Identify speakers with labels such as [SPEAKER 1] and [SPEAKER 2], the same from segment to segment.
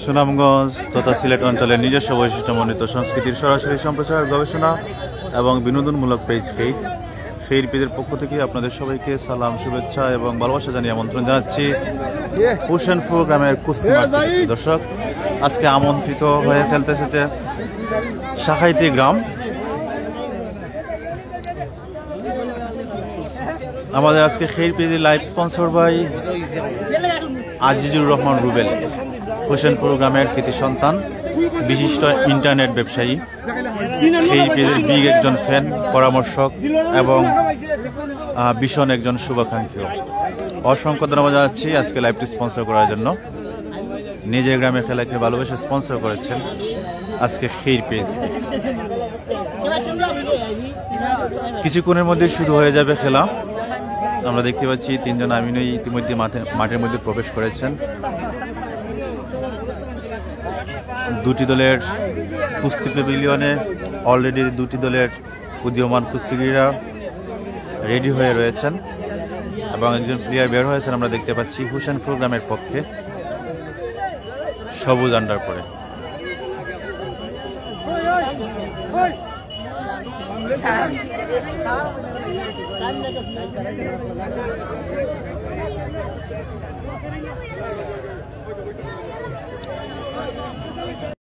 [SPEAKER 1] সুনামগঞ্জ তথা সিলেট অঞ্চলের নিজস্ব বৈশিষ্ট্যমণ্ডিত সংস্কৃতির সরাসরি সম্প্রচার, গবেষণা এবং বিনোদনমূলক পেজ ফের পেজের পক্ষ থেকে আপনাদের সবাইকে সালাম, শুভেচ্ছা এবং ভালোবাসা জানিয়ে আমন্ত্রণ জানাচ্ছি হোসেনপুর গ্রামের কুস্তি মাঠ। দর্শক, আজকে আমন্ত্রিত হয়ে খেলতে এসেছে শাখাইতি গ্রাম। আমাদের আজকে খের পেজে live sponsor by Azizur Rahman Rubel, Hossainpur গ্রামের কৃতি সন্তান, বিশিষ্ট ইন্টারনেট ব্যবসায়ী, খের পেজের বিগ একজন ফ্যান, পরামর্শক এবং ভীষণ একজন শুভাকাঙ্ক্ষী। অসংখ্য ধন্যবাদ জানাচ্ছি আজকে লাইভটি স্পন্সর করার জন্য। নিজের গ্রামে খেলাকে ভালোবেসে স্পন্সর করেছেন আজকে খের পেজ। কিছুক্ষণের মধ্যে শুরু হয়ে যাবে খেলা। আমরা দেখতে পাচ্ছি তিনজন আমিনই ইতিমধ্যে মাঠের মধ্যে প্রবেশ করেছেন। দুটি দলের কুস্তি প্যাভিলিয়নে অলরেডি দুটি দলের উদীয়মান কুস্তিগিরা রেডি হয়ে রয়েছেন এবং একজন প্লেয়ার বের হয়েছেন। আমরা দেখতে পাচ্ছি হোসেনপুর গ্রামের পক্ষে সবুজ আন্ডার পরে।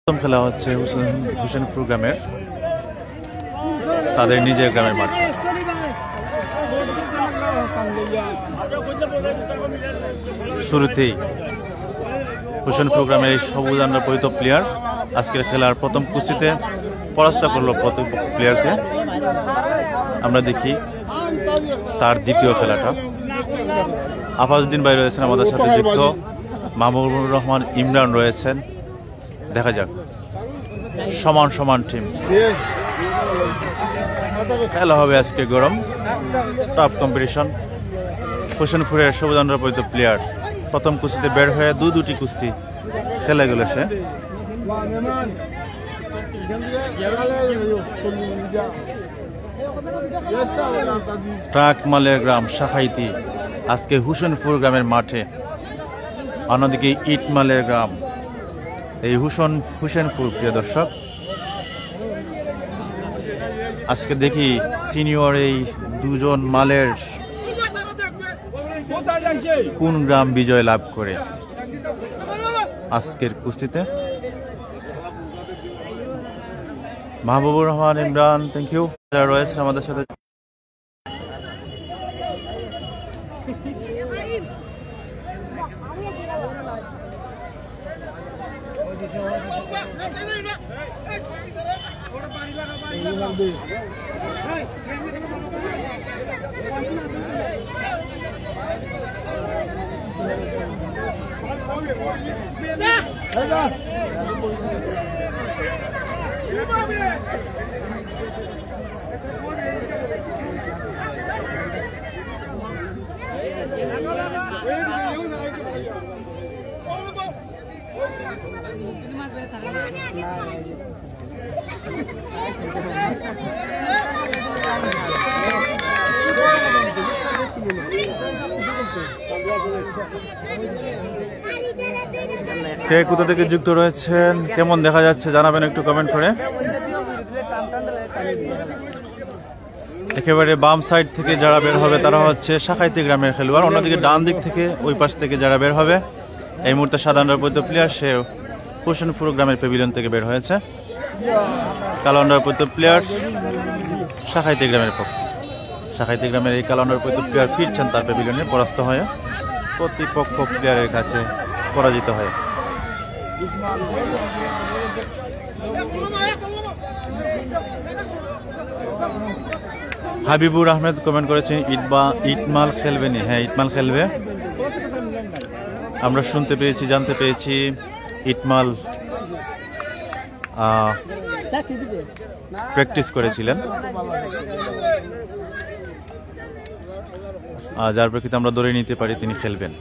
[SPEAKER 1] প্রথম খেলা হচ্ছে হোসেনপুর গ্রামের তাদের নিজের গ্রামের মাঠে। শুরুতেই হোসেনপুর গ্রামের এই সবুজ আন্ডার পরিত প্লেয়ার আজকের খেলার প্রথম কুস্তিতে পরাস্ত করল প্রতিপক্ষ প্লেয়ারকে। আমরা দেখি তার দ্বিতীয় খেলাটা। আফাজউদ্দিন ভাই রয়েছেন আমাদের সাথে যুক্ত, মাহবুবুর রহমান ইমরান রয়েছেন। দেখা যাক, সমান সমান টিম, খেলা হবে আজকে গরম, টাফ কম্পিটিশন। হোসেনপুরের সবুজ আন্ডার পরিত প্লেয়ার প্রথম কুস্তিতে বের হয়ে দুটি কুস্তি খেলে গেল সে। ট্রাক মালের গ্রাম শাখাইতি আজকে হোসেনপুর গ্রামের মাঠে, অন্যদিকে ইটমালের গ্রাম এই হোসেনপুর। প্রিয় দর্শক, আজকে দেখি সিনিয়র এই দুজন মালের কোন গ্রাম বিজয় লাভ করে আজকের কুস্তিতে। মাহবুবুর রহমান ইমরান, থ্যাংক ইউ, রয়েছেন আমাদের সাথে। কে কোথা থেকে যুক্ত রয়েছেন, কেমন দেখা যাচ্ছে জানাবেন একটু কমেন্ট করে। একেবারে বাম সাইড থেকে যারা বের হবে তারা হচ্ছে শাখাইতি গ্রামের খেলোয়াড়, অন্যদিকে ডান দিক থেকে ওই পাশ থেকে যারা বের হবে এই মুহূর্তে সাদা আন্ডার পরিত প্লেয়ার, সে হোসেনপুর গ্রামের প্যাভিলিয়ন থেকে বের হয়েছে। কালো আন্ডার পরিত প্লেয়ার শাখাইতি গ্রামের পক্ষে। শাখাইতি গ্রামের এই কালো আন্ডার পরিত প্লেয়ার ফিরছেন তার প্যাভিলিয়নে পরাস্ত হয়ে, প্রতিপক্ষ প্লেয়ারের কাছে পরাজিত হয়ে। হাবিবুর আহমেদ কমেন্ট করেছেন ইটমাল খেলবে নি। হ্যাঁ, ইটমাল খেলবে। আমরা শুনতে পেয়েছি, জানতে পেয়েছি ইটমাল প্র্যাকটিস করেছিলেন, যার প্রেক্ষিতে আমরা ধরে নিতে পারি তিনি খেলবেন।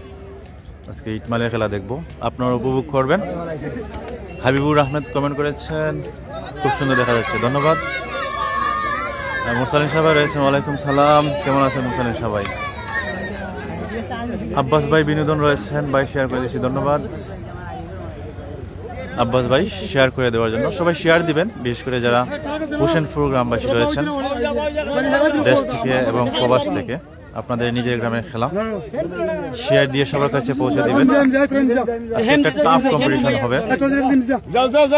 [SPEAKER 1] আজকে ইটমালের খেলা দেখব, আপনারা উপভোগ করবেন। হাবিবুর আহমেদ কমেন্ট করেছেন, খুব সুন্দর দেখা যাচ্ছে, ধন্যবাদ। মুসালিম সাহেব রয়েছেন, ওয়ালাইকুম সালাম, কেমন আছেন মুসালিম সবাই? আব্বাস ভাই বিনোদন রয়েছেন, ভাই শেয়ার করে দিচ্ছি, ধন্যবাদ। আব্বাস ভাই শেয়ার করে দেওয়ার জন্য। সবাই শেয়ার দিবেন, বিশেষ করে যারা হোসেনপুর গ্রামবাসী রয়েছেন দেশ থেকে এবং প্রবাস থেকে। আপনাদের নিজের গ্রামের খেলা শেয়ার দিয়ে সবার কাছে পৌঁছে দিবেন। একটা টাফ কম্পিটিশন হবে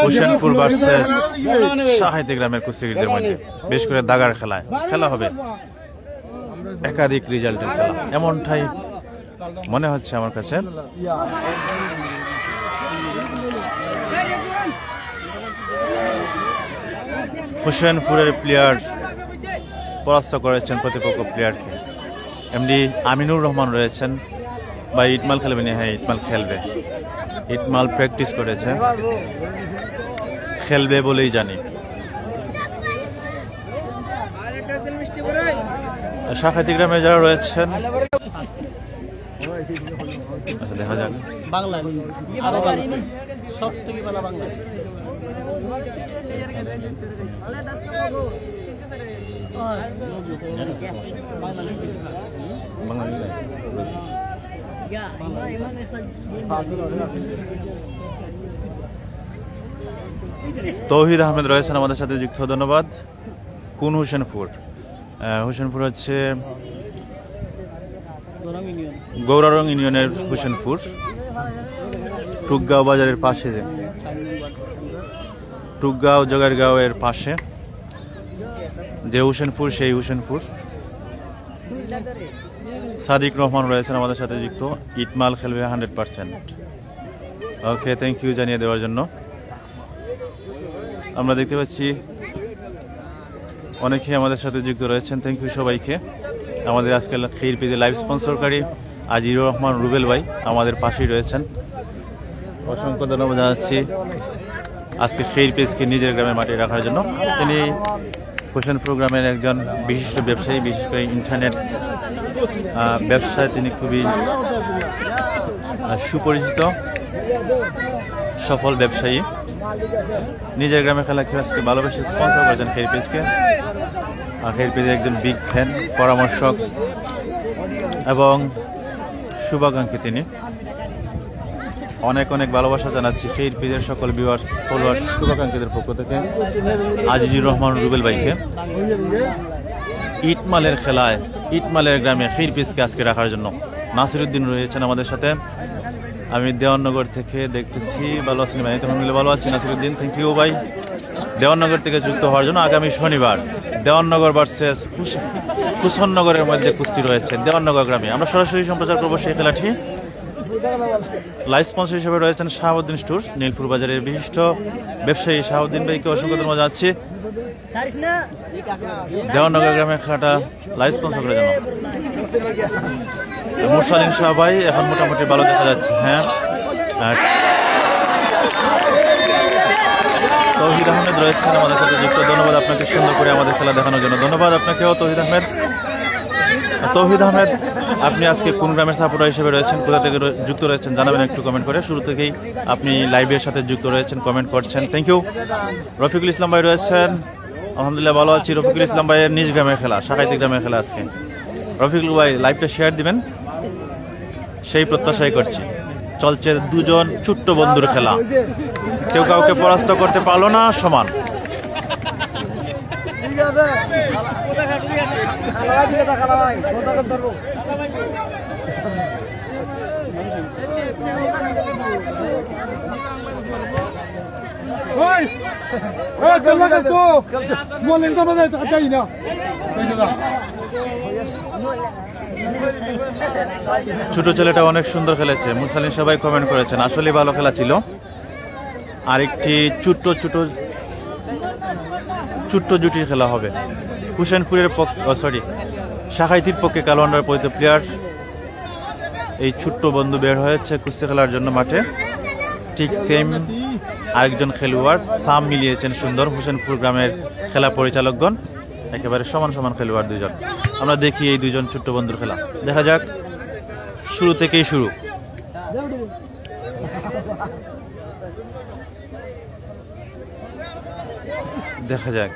[SPEAKER 1] হোসেনপুর ভার্সেস সাহাইতি গ্রামের কুস্তিগিরদের মধ্যে, বিশেষ করে দাগার খেলা হবে। একাধিক রেজাল্টের খেলা এমনটাই মনে হচ্ছে আমার কাছে। হোসেনপুরের প্লেয়ার পরাস্ত করেছেন প্রতিপক্ষ প্লেয়ারকে। এমডি আমিনুর রহমান রয়েছেন। ভাই ইটমাল খেলবে না? হ্যাঁ, ইটমাল খেলবে। ইটমাল প্র্যাকটিস করেছে, খেলবে বলেই জানি। সাহাইতি গ্রামে যারা রয়েছেন, আচ্ছা দেখা যাক।
[SPEAKER 2] বাংলা আরো ভালো, সব থেকে ভালো বাংলা।
[SPEAKER 1] তৌহিদ আহমেদ রয়েছেন আমাদের সাথে যুক্ত, ধন্যবাদ। কোন হোসেনপুর? হোসেনপুর হচ্ছে গৌরারং ইউনিয়নের হোসেনপুর, টুকগাঁও বাজারের পাশে, টুকগাঁও জগারগাঁও এর পাশে যে হোসেনপুর, সেই হোসেনপুর। সাদিক রহমান রয়েছেন আমাদের সাথে যুক্ত। ইটমাল খেলবে 100%। ওকে, থ্যাংক ইউ জানিয়ে দেওয়ার জন্য। আমরা দেখতে পাচ্ছি অনেকেই আমাদের সাথে যুক্ত রয়েছেন, থ্যাংক ইউ সবাইকে। আমাদের আজকাল খের পেজে লাইভ স্পন্সরকারী আজিরুর রহমান রুবেল ভাই আমাদের পাশেই রয়েছেন, অসংখ্য ধন্যবাদ জানাচ্ছি আজকে খের পেজকে নিজের গ্রামের মাঠে রাখার জন্য। তিনি হোসেনপুর গ্রামের একজন বিশিষ্ট ব্যবসায়ী, বিশেষ করে ইন্টারনেট ব্যবসায় তিনি খুবই সুপরিচিত সফল ব্যবসায়ী। নিজের গ্রামে খেলা আজকে ভালোবেসে স্পন্সর করেছেন খের পেজকে। খের পেজের একজন বিগ ফ্যান, পরামর্শক এবং শুভাকাঙ্ক্ষী তিনি। অনেক অনেক ভালোবাসা জানাচ্ছি খের পেজের সকল ভিউয়ার্স, ফলোয়ার, শুভাকাঙ্ক্ষীদের পক্ষ থেকে আজিজুর রহমান রুবেল ভাইকে। ইটমালের খেলায়, ইটমালের গ্রামে খের পেজকে আজকে রাখার জন্য নাসিরউদ্দিন রয়েছেন আমাদের সাথে। আমি দেওয়াননগর থেকে দেখতেছি। ভালো আছেন ভাই? আলহামদুলিল্লাহ ভালো আছি নাসিরউদ্দিন, থ্যাংক ইউ ভাই দেওয়াননগর থেকে যুক্ত হওয়ার জন্য। আগামী শনিবার দেওয়াননগর ভার্সেস কুশননগরের মধ্যে কুস্তি রয়েছে দেওয়াননগর গ্রামে। আমরা সরাসরি সম্প্রচার করবো সেই খেলাটি। লাইভ স্পন্সর হিসেবে রয়েছেন শাহাবুদ্দিন স্টোর, নীলপুর বাজারের বিশিষ্ট ব্যবসায়ী শাহাবুদ্দিন ভাইকে অসংখ্য ধন্যবাদ জানাচ্ছি দেওয়াননগর গ্রামের খেলাটা লাইভ স্পন্সর করার জন্য। মুরসালিন শাহ ভাই এখন মোটামুটি ভালো দেখা যাচ্ছে। হ্যাঁ, তৌহিদ আহমেদ রয়েছেন আমাদের সাথে যুক্ত, ধন্যবাদ আপনাকে সুন্দর করে আমাদের খেলা দেখানোর জন্য। ধন্যবাদ আপনাকেও তৌহিদ আহমেদ। তৌহিদ আহমেদ, আপনি আজকে কোন গ্রামের সাপোর্টার হিসেবে রয়েছেন, কোথা থেকে যুক্ত রয়েছেন জানাবেন একটু কমেন্ট করে। শুরু থেকেই আপনি লাইভের সাথে যুক্ত রয়েছেন, কমেন্ট করছেন, থ্যাংক ইউ। রফিকুল ইসলাম ভাই রয়েছেন, আলহামদুলিল্লাহ ভালো আছি। রফিকুল ইসলাম ভাইয়ের নিজ গ্রামের খেলা, সাহাইতি গ্রামের খেলা আজকে। রফিকুল ভাই লাইভটা শেয়ার দিবেন সেই প্রত্যাশাই করছি। চলছে দুজন ছোট্ট বন্ধুর খেলা, কেউ কাউকে পরাস্ত করতে পারলো না, সমান। ছোট ছেলেটা অনেক সুন্দর খেলেছে, মুরসালিন সবাই কমেন্ট করেছেন, আসলে ভালো খেলা ছিল। আরেকটি ছোট্ট জুটির খেলা হবে হোসেনপুরের পক্ষে, সাহাইতির পক্ষে কালোয়ান্ডার পরিচিত প্লেয়ার এই ছোট্ট বন্ধু বের হয়েছে কুস্তি খেলার জন্য মাঠে। ঠিক সেম আরেকজন খেলোয়াড় সাম মিলিয়েছেন সুন্দর। হোসেনপুর গ্রামের খেলা পরিচালকগণ একেবারে সমান সমান খেলোয়াড় দুজন। আমরা দেখি এই দুজন ছোট্ট বন্ধুর খেলা, দেখা যাক। শুরু থেকেই শুরু, দেখা যাক।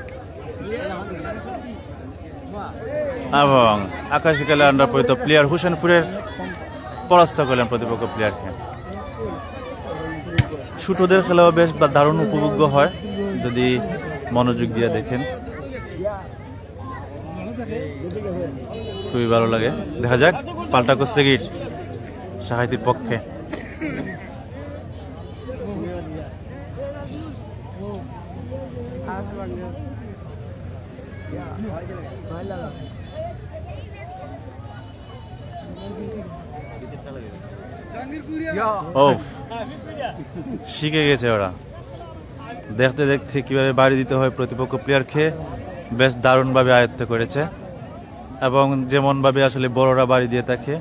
[SPEAKER 1] এবং আকাশী কালান্ডার পরিচিত প্লেয়ার হোসেনপুরের পরাস্ত করলেন প্রতিপক্ষ প্লেয়ারকে। ছোটদের খেলাও বেশ দারুণ উপভোগ্য হয় যদি মনোযোগ দিয়ে দেখেন, খুবই ভালো লাগে। দেখা যাক পাল্টা কুস্তিগির সাহাইতির পক্ষে। ও শিখে গেছে ওরা, দেখতে দেখতে কিভাবে বাড়ি দিতে হয় প্রতিপক্ষ প্লেয়ারকে বেশ দারুণভাবে আয়ত্ত করেছে, এবং যেমন ভাবে আসলে বড়রা বাড়ি দিয়ে থাকে,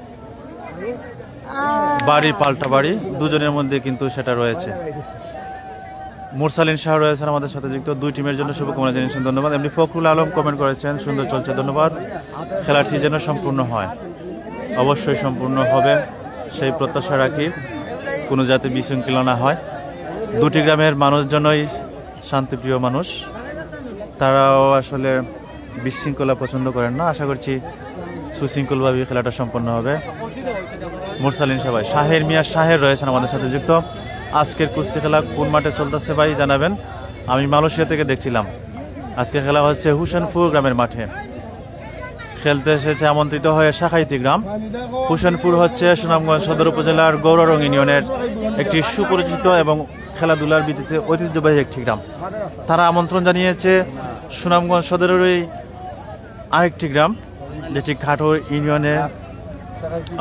[SPEAKER 1] বাড়ি পাল্টা বাড়ি দুজনের মধ্যে কিন্তু সেটা রয়েছে। মুরসালিন শাহ রয়েছেন আমাদের সাথে যুক্ত, দুই টিমের জন্য শুভকামনা জানিয়েছেন, ধন্যবাদ। এমনি ফখরুল আলম কমেন্ট করেছেন সুন্দর চলছে, ধন্যবাদ। খেলাটি যেন সম্পূর্ণ হয়, অবশ্যই সম্পূর্ণ হবে সেই প্রত্যাশা রাখি, কোনো যাতে বিশৃঙ্খলা না হয়। দুটি গ্রামের মানুষজনই শান্তিপ্রিয় মানুষ, তারাও আসলে বিশৃঙ্খলা পছন্দ করেন না। আশা করছি সুশৃঙ্খলভাবে খেলাটা সম্পন্ন হবে। মুরসালিন সবাই শাহের মিয়া শাহের রয়েছেন আমাদের সাথে যুক্ত। আজকের কুস্তি খেলা কোন মাঠে চলতেছে ভাই জানাবেন। আমি মালয়েশিয়া থেকে দেখছিলাম। আজকের খেলা হচ্ছে হুসেনপুর গ্রামের মাঠে, খেলতে এসেছে আমন্ত্রিত হয়ে সাখাইতি গ্রাম। হুসেনপুর হচ্ছে সুনামগঞ্জ সদর উপজেলার গৌররং ইউনিয়নের একটি সুপরিচিত এবং খেলাধুলার ভিত্তিতে ঐতিহ্যবাহী একটি গ্রাম। তারা আমন্ত্রণ জানিয়েছে সুনামগঞ্জ সদরেরই আরেকটি গ্রাম যেটি ঘাটর ইউনিয়নে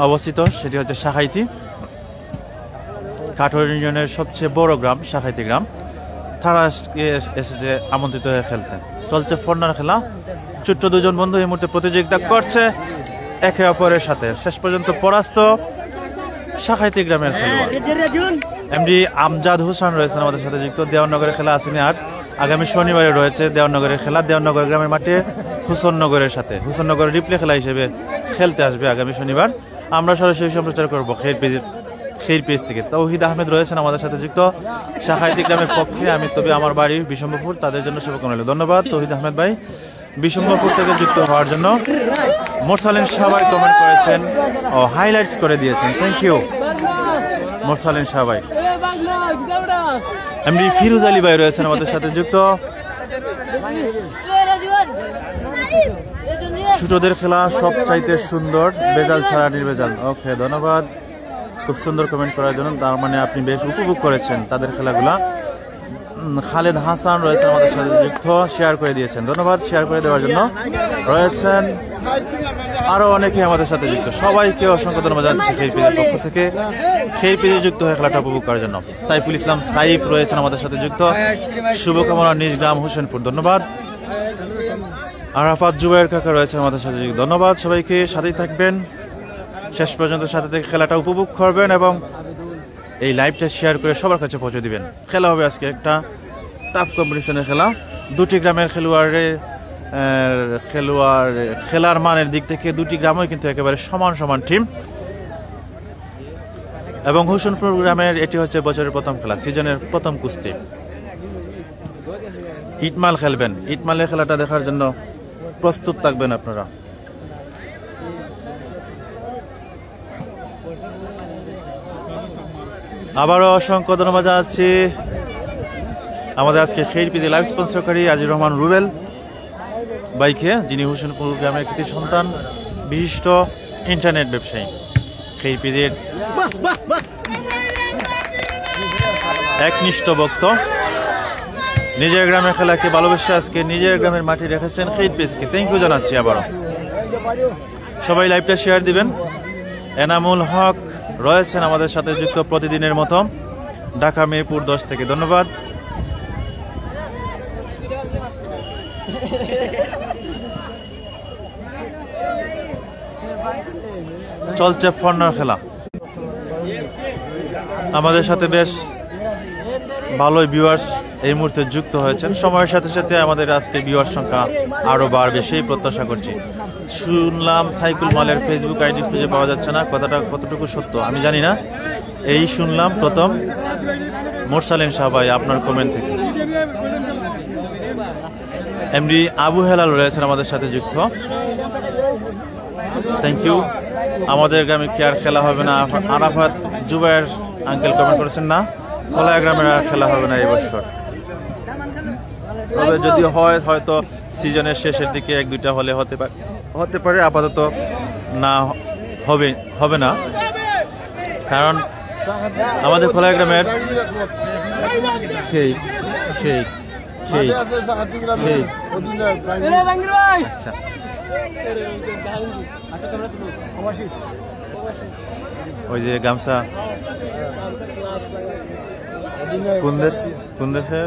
[SPEAKER 1] অবস্থিত, সেটি হচ্ছে সাখাইতি। ঘাটর ইউনিয়নের সবচেয়ে বড় গ্রাম সাখাইতি গ্রাম। তারা এসেছে আমন্ত্রিত হয়ে খেলতে। চলছে ফর্নার খেলা, ছোট্ট দুজন বন্ধু এই মুহূর্তে প্রতিযোগিতা করছে একে অপরের সাথে। শেষ পর্যন্ত পরাস্ত সাখাইতি গ্রামের খেলোয়াড় এমডি আমজাদ হোসেন রয়েছেন আমাদের সাথে যুক্ত। দেওয়ানগরের খেলা আসেনি, আর আগামী শনিবারে রয়েছে দেওয়ানগরের খেলা। দেওয়ানগর গ্রামের মাঠে হুসননগরের সাথে, হুসননগরের রিপ্লে খেলা হিসেবে খেলতে আসবে আগামী শনিবার। আমরা সরাসরি সম্প্রচার করবো খের পেজ থেকে। তৌহিদ আহমেদ রয়েছেন আমাদের সাথে যুক্ত সাখাইতি গ্রামের পক্ষে। আমি তবে আমার বাড়ি বিশম্বরপুর, তাদের জন্য শুভকামনা। ধন্যবাদ তৌহিদ আহমেদ ভাই বিশম্বরপুর থেকে যুক্ত হওয়ার জন্য। মুরসালিন সবাই কমেন্ট করেছেন ও হাইলাইটস করে দিয়েছেন, থ্যাংক ইউ মুরসালিন সবাই। এমডি ফিরোজ আলী ভাই রয়েছেন আমাদের সাথে যুক্ত। ছোটদের খেলা সব চাইতে সুন্দর, বেজাল ছাড়া নির্বেজাল। ওকে, ধন্যবাদ খুব সুন্দর কমেন্ট করার জন্য। তার মানে আপনি বেশ উপভোগ করেছেন তাদের খেলাগুলা। খালেদ হাসান রয়েছেন আমাদের সাথে যুক্ত, শেয়ার করে দিয়েছেন, ধন্যবাদ শেয়ার করে দেওয়ার জন্য। রয়েছেন আরো অনেকে আমাদের সাথে যুক্ত, সবাইকে অসংখ্য ধন্যবাদ জানাচ্ছি খের পেজের পক্ষ থেকে, খের পেজে যুক্ত হয়ে খেলাটা উপভোগ করার জন্য। সাইফুল ইসলাম সাইফ রয়েছেন আমাদের সাথে যুক্ত, শুভকামনা নিজ গ্রাম হুসেনপুর, ধন্যবাদ। আরাফাত জুবাইর কাকা রয়েছেন আমাদের সাথে যুক্ত, ধন্যবাদ সবাইকে। সাথেই থাকবেন শেষ পর্যন্ত, সাথে থেকে খেলাটা উপভোগ করবেন এবং এই লাইভটা শেয়ার করে সবার কাছে পৌঁছে দিবেন। খেলা হবে আজকে একটা টাফ কম্পিটিশনের খেলা। দুটি গ্রামের খেলার মানের দিক থেকে দুটি গ্রামই কিন্তু একেবারে সমান সমান টিম, এবং হোসেনপুর গ্রামের এটি হচ্ছে বছরের প্রথম খেলা, সিজনের প্রথম কুস্তি। ইটমাল খেলবেন, ইটমালের খেলাটা দেখার জন্য প্রস্তুত থাকবেন আপনারা। আবারও অসংখ্য ধন্যবাদ জানাচ্ছি আমাদের আজকে খের পেজে লাইভ স্পন্সরকারী আজির রহমান রুবেল বাইকে, যিনি হোসেনপুর গ্রামের কৃতি সন্তান, বিশিষ্ট ইন্টারনেট ব্যবসায়ী, খের পেজের একনিষ্ঠ ভক্ত। নিজের গ্রামের খেলাকে ভালোবেসে আজকে নিজের গ্রামের মাঠে রেখেছেন খের পেজকে, থ্যাংক ইউ জানাচ্ছি আবারও। সবাই লাইভটা শেয়ার দিবেন। এনামুল হক রয়েছেন আমাদের সাথে যুক্ত প্রতিদিনের মতো ঢাকা মিরপুর 10 থেকে, ধন্যবাদ। চলছে ফর্নার খেলা, আমাদের সাথে বেশ ভালোই ভিউয়ার্স এই মুহূর্তে যুক্ত হয়েছেন। সময়ের সাথে সাথে আমাদের আজকে ভিউয়ার সংখ্যা আরো বাড়বে সেই প্রত্যাশা করছি। শুনলাম সাইকুল মালের ফেসবুক আইডি খুঁজে পাওয়া যাচ্ছে না, কথাটা কতটুকু সত্য আমি জানি না। এই শুনলাম প্রথম মুরসালিন শাহ ভাই আপনার কমেন্ট থেকে। এমডি আবু হেলাল রয়েছেন আমাদের সাথে যুক্ত, থ্যাংক ইউ। আমাদের গ্রামে কি আর খেলা হবে না? আরাফাত জুবাইর আঙ্কেল কমেন্ট করেছেন না, খোলা গ্রামের আর খেলা হবে না এই বছর। তবে যদি হয় হয়তো সিজনের শেষের দিকে 1-2টা হলে হতে পারে, আপাতত না হবে না, কারণ আমাদের খোলা গ্রামের আচ্ছা ওই যে গামছা কোন দেশে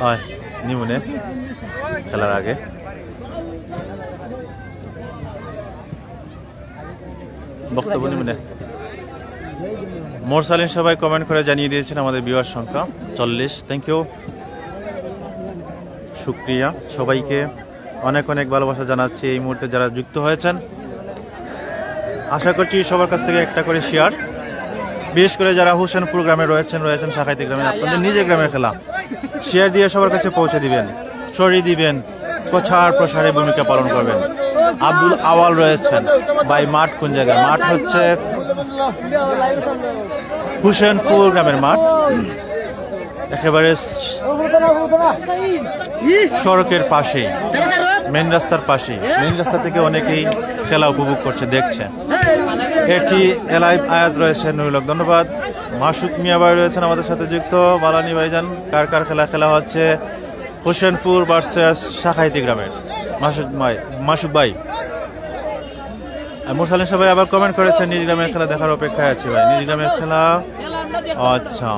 [SPEAKER 1] হয় নিমুনে খেলার আগে। বক্তব্য নিমুনে মোরসালিন সবাই কমেন্ট করে জানিয়ে দিয়েছেন আমাদের ভিউয়ার সংখ্যা 40। থ্যাংক ইউ, শুক্রিয়া সবাইকে, অনেক অনেক ভালোবাসা জানাচ্ছি এই মুহূর্তে যারা যুক্ত হয়েছেন। আশা করছি সবার কাছ থেকে একটা করে শেয়ার, বিশেষ করে যারা হোসেনপুর গ্রামে রয়েছেন শাখাইতি গ্রামে, আপনাদের নিজের গ্রামের খেলা শেয়ার দিয়ে সবার কাছে পৌঁছে দিবেন, ছড়িয়ে দিবেন, প্রচার প্রসারে ভূমিকা পালন করবেন। আব্দুল আওয়াল রয়েছেন, ভাই মাঠ কোন জায়গায়? মাঠ হচ্ছে হোসেনপুর গ্রামের মাঠ, একেবারে সড়কের পাশে, মেন রাস্তার পাশে। মেন রাস্তা থেকে অনেকেই খেলা উপভোগ করছে, দেখছে। এটি এলাইভ আয়াত রয়েছে, নুরুলক ধন্যবাদ। মাসুক মিয়া ভাই রয়েছেন আমাদের সাথে যুক্ত। বালানি ভাইজান, কার খেলা হচ্ছে? হোসেনপুর ভার্সেস শাখাইতি গ্রামের। মাসুক ভাই, মোরসালিন সবাই আবার কমেন্ট করেছেন নিজ গ্রামের খেলা দেখার অপেক্ষায় আছি ভাই। নিজ গ্রামের খেলা আচ্ছা,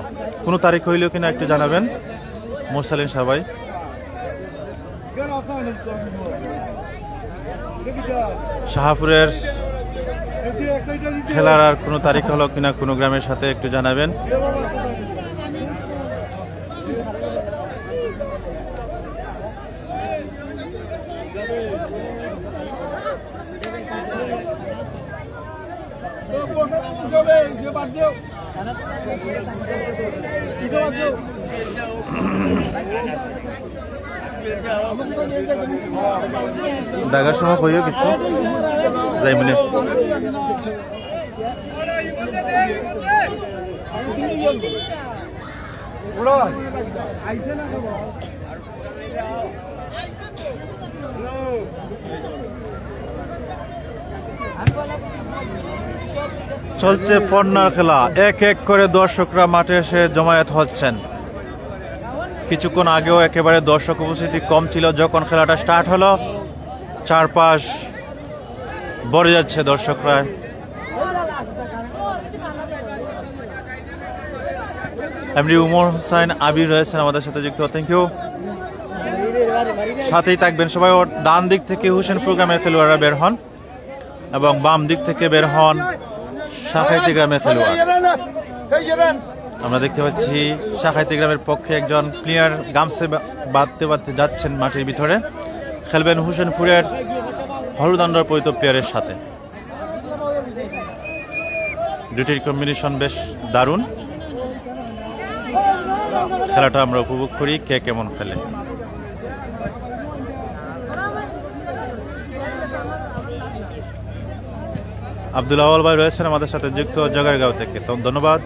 [SPEAKER 1] কোনো তারিখ হইলেও কিনা একটু জানাবেন মোরসালিন সবাই। শাহপুরের খেলার আর কোনো তারিখ হলো কিনা কোনো গ্রামের সাথে একটু জানাবেন। ডাকার সময় কইও কিছু যাই মনে চলছে ফন্নার খেলা। এক এক করে দর্শকরা মাঠে এসে জমায়েত হচ্ছেন। কিছুক্ষণ আগেও একেবারে দর্শক উপস্থিতি কম ছিল, যখন খেলাটা স্টার্ট হলো চারপাশ ভরে যাচ্ছে দর্শকরা। এমনি উমর হোসেন আবির রয়েছেন আমাদের সাথে যুক্ত, থ্যাংক ইউ। সাথেই থাকবেন সবাই। ডান দিক থেকে হোসেনপুর গ্রামের খেলোয়াড়রা বের হন এবং বাম দিক থেকে বের হন শাখাইতি গ্রামের খেলোয়াড়। আমরা দেখতে পাচ্ছি শাখাইতি গ্রামের পক্ষে একজন প্লেয়ার গামছে বাঁধতে যাচ্ছেন মাঠের ভিতরে, খেলবেন হোসেনপুরের হলুদান্ডার পরিত প্লেয়ারের সাথে। দুটির কম্বিনেশন বেশ দারুণ, খেলাটা আমরা উপভোগ করি, কে কেমন খেলে। আব্দুল আওয়াল ভাই রয়েছেন আমাদের সাথে যুক্ত জগারগাঁও থেকে, তো ধন্যবাদ,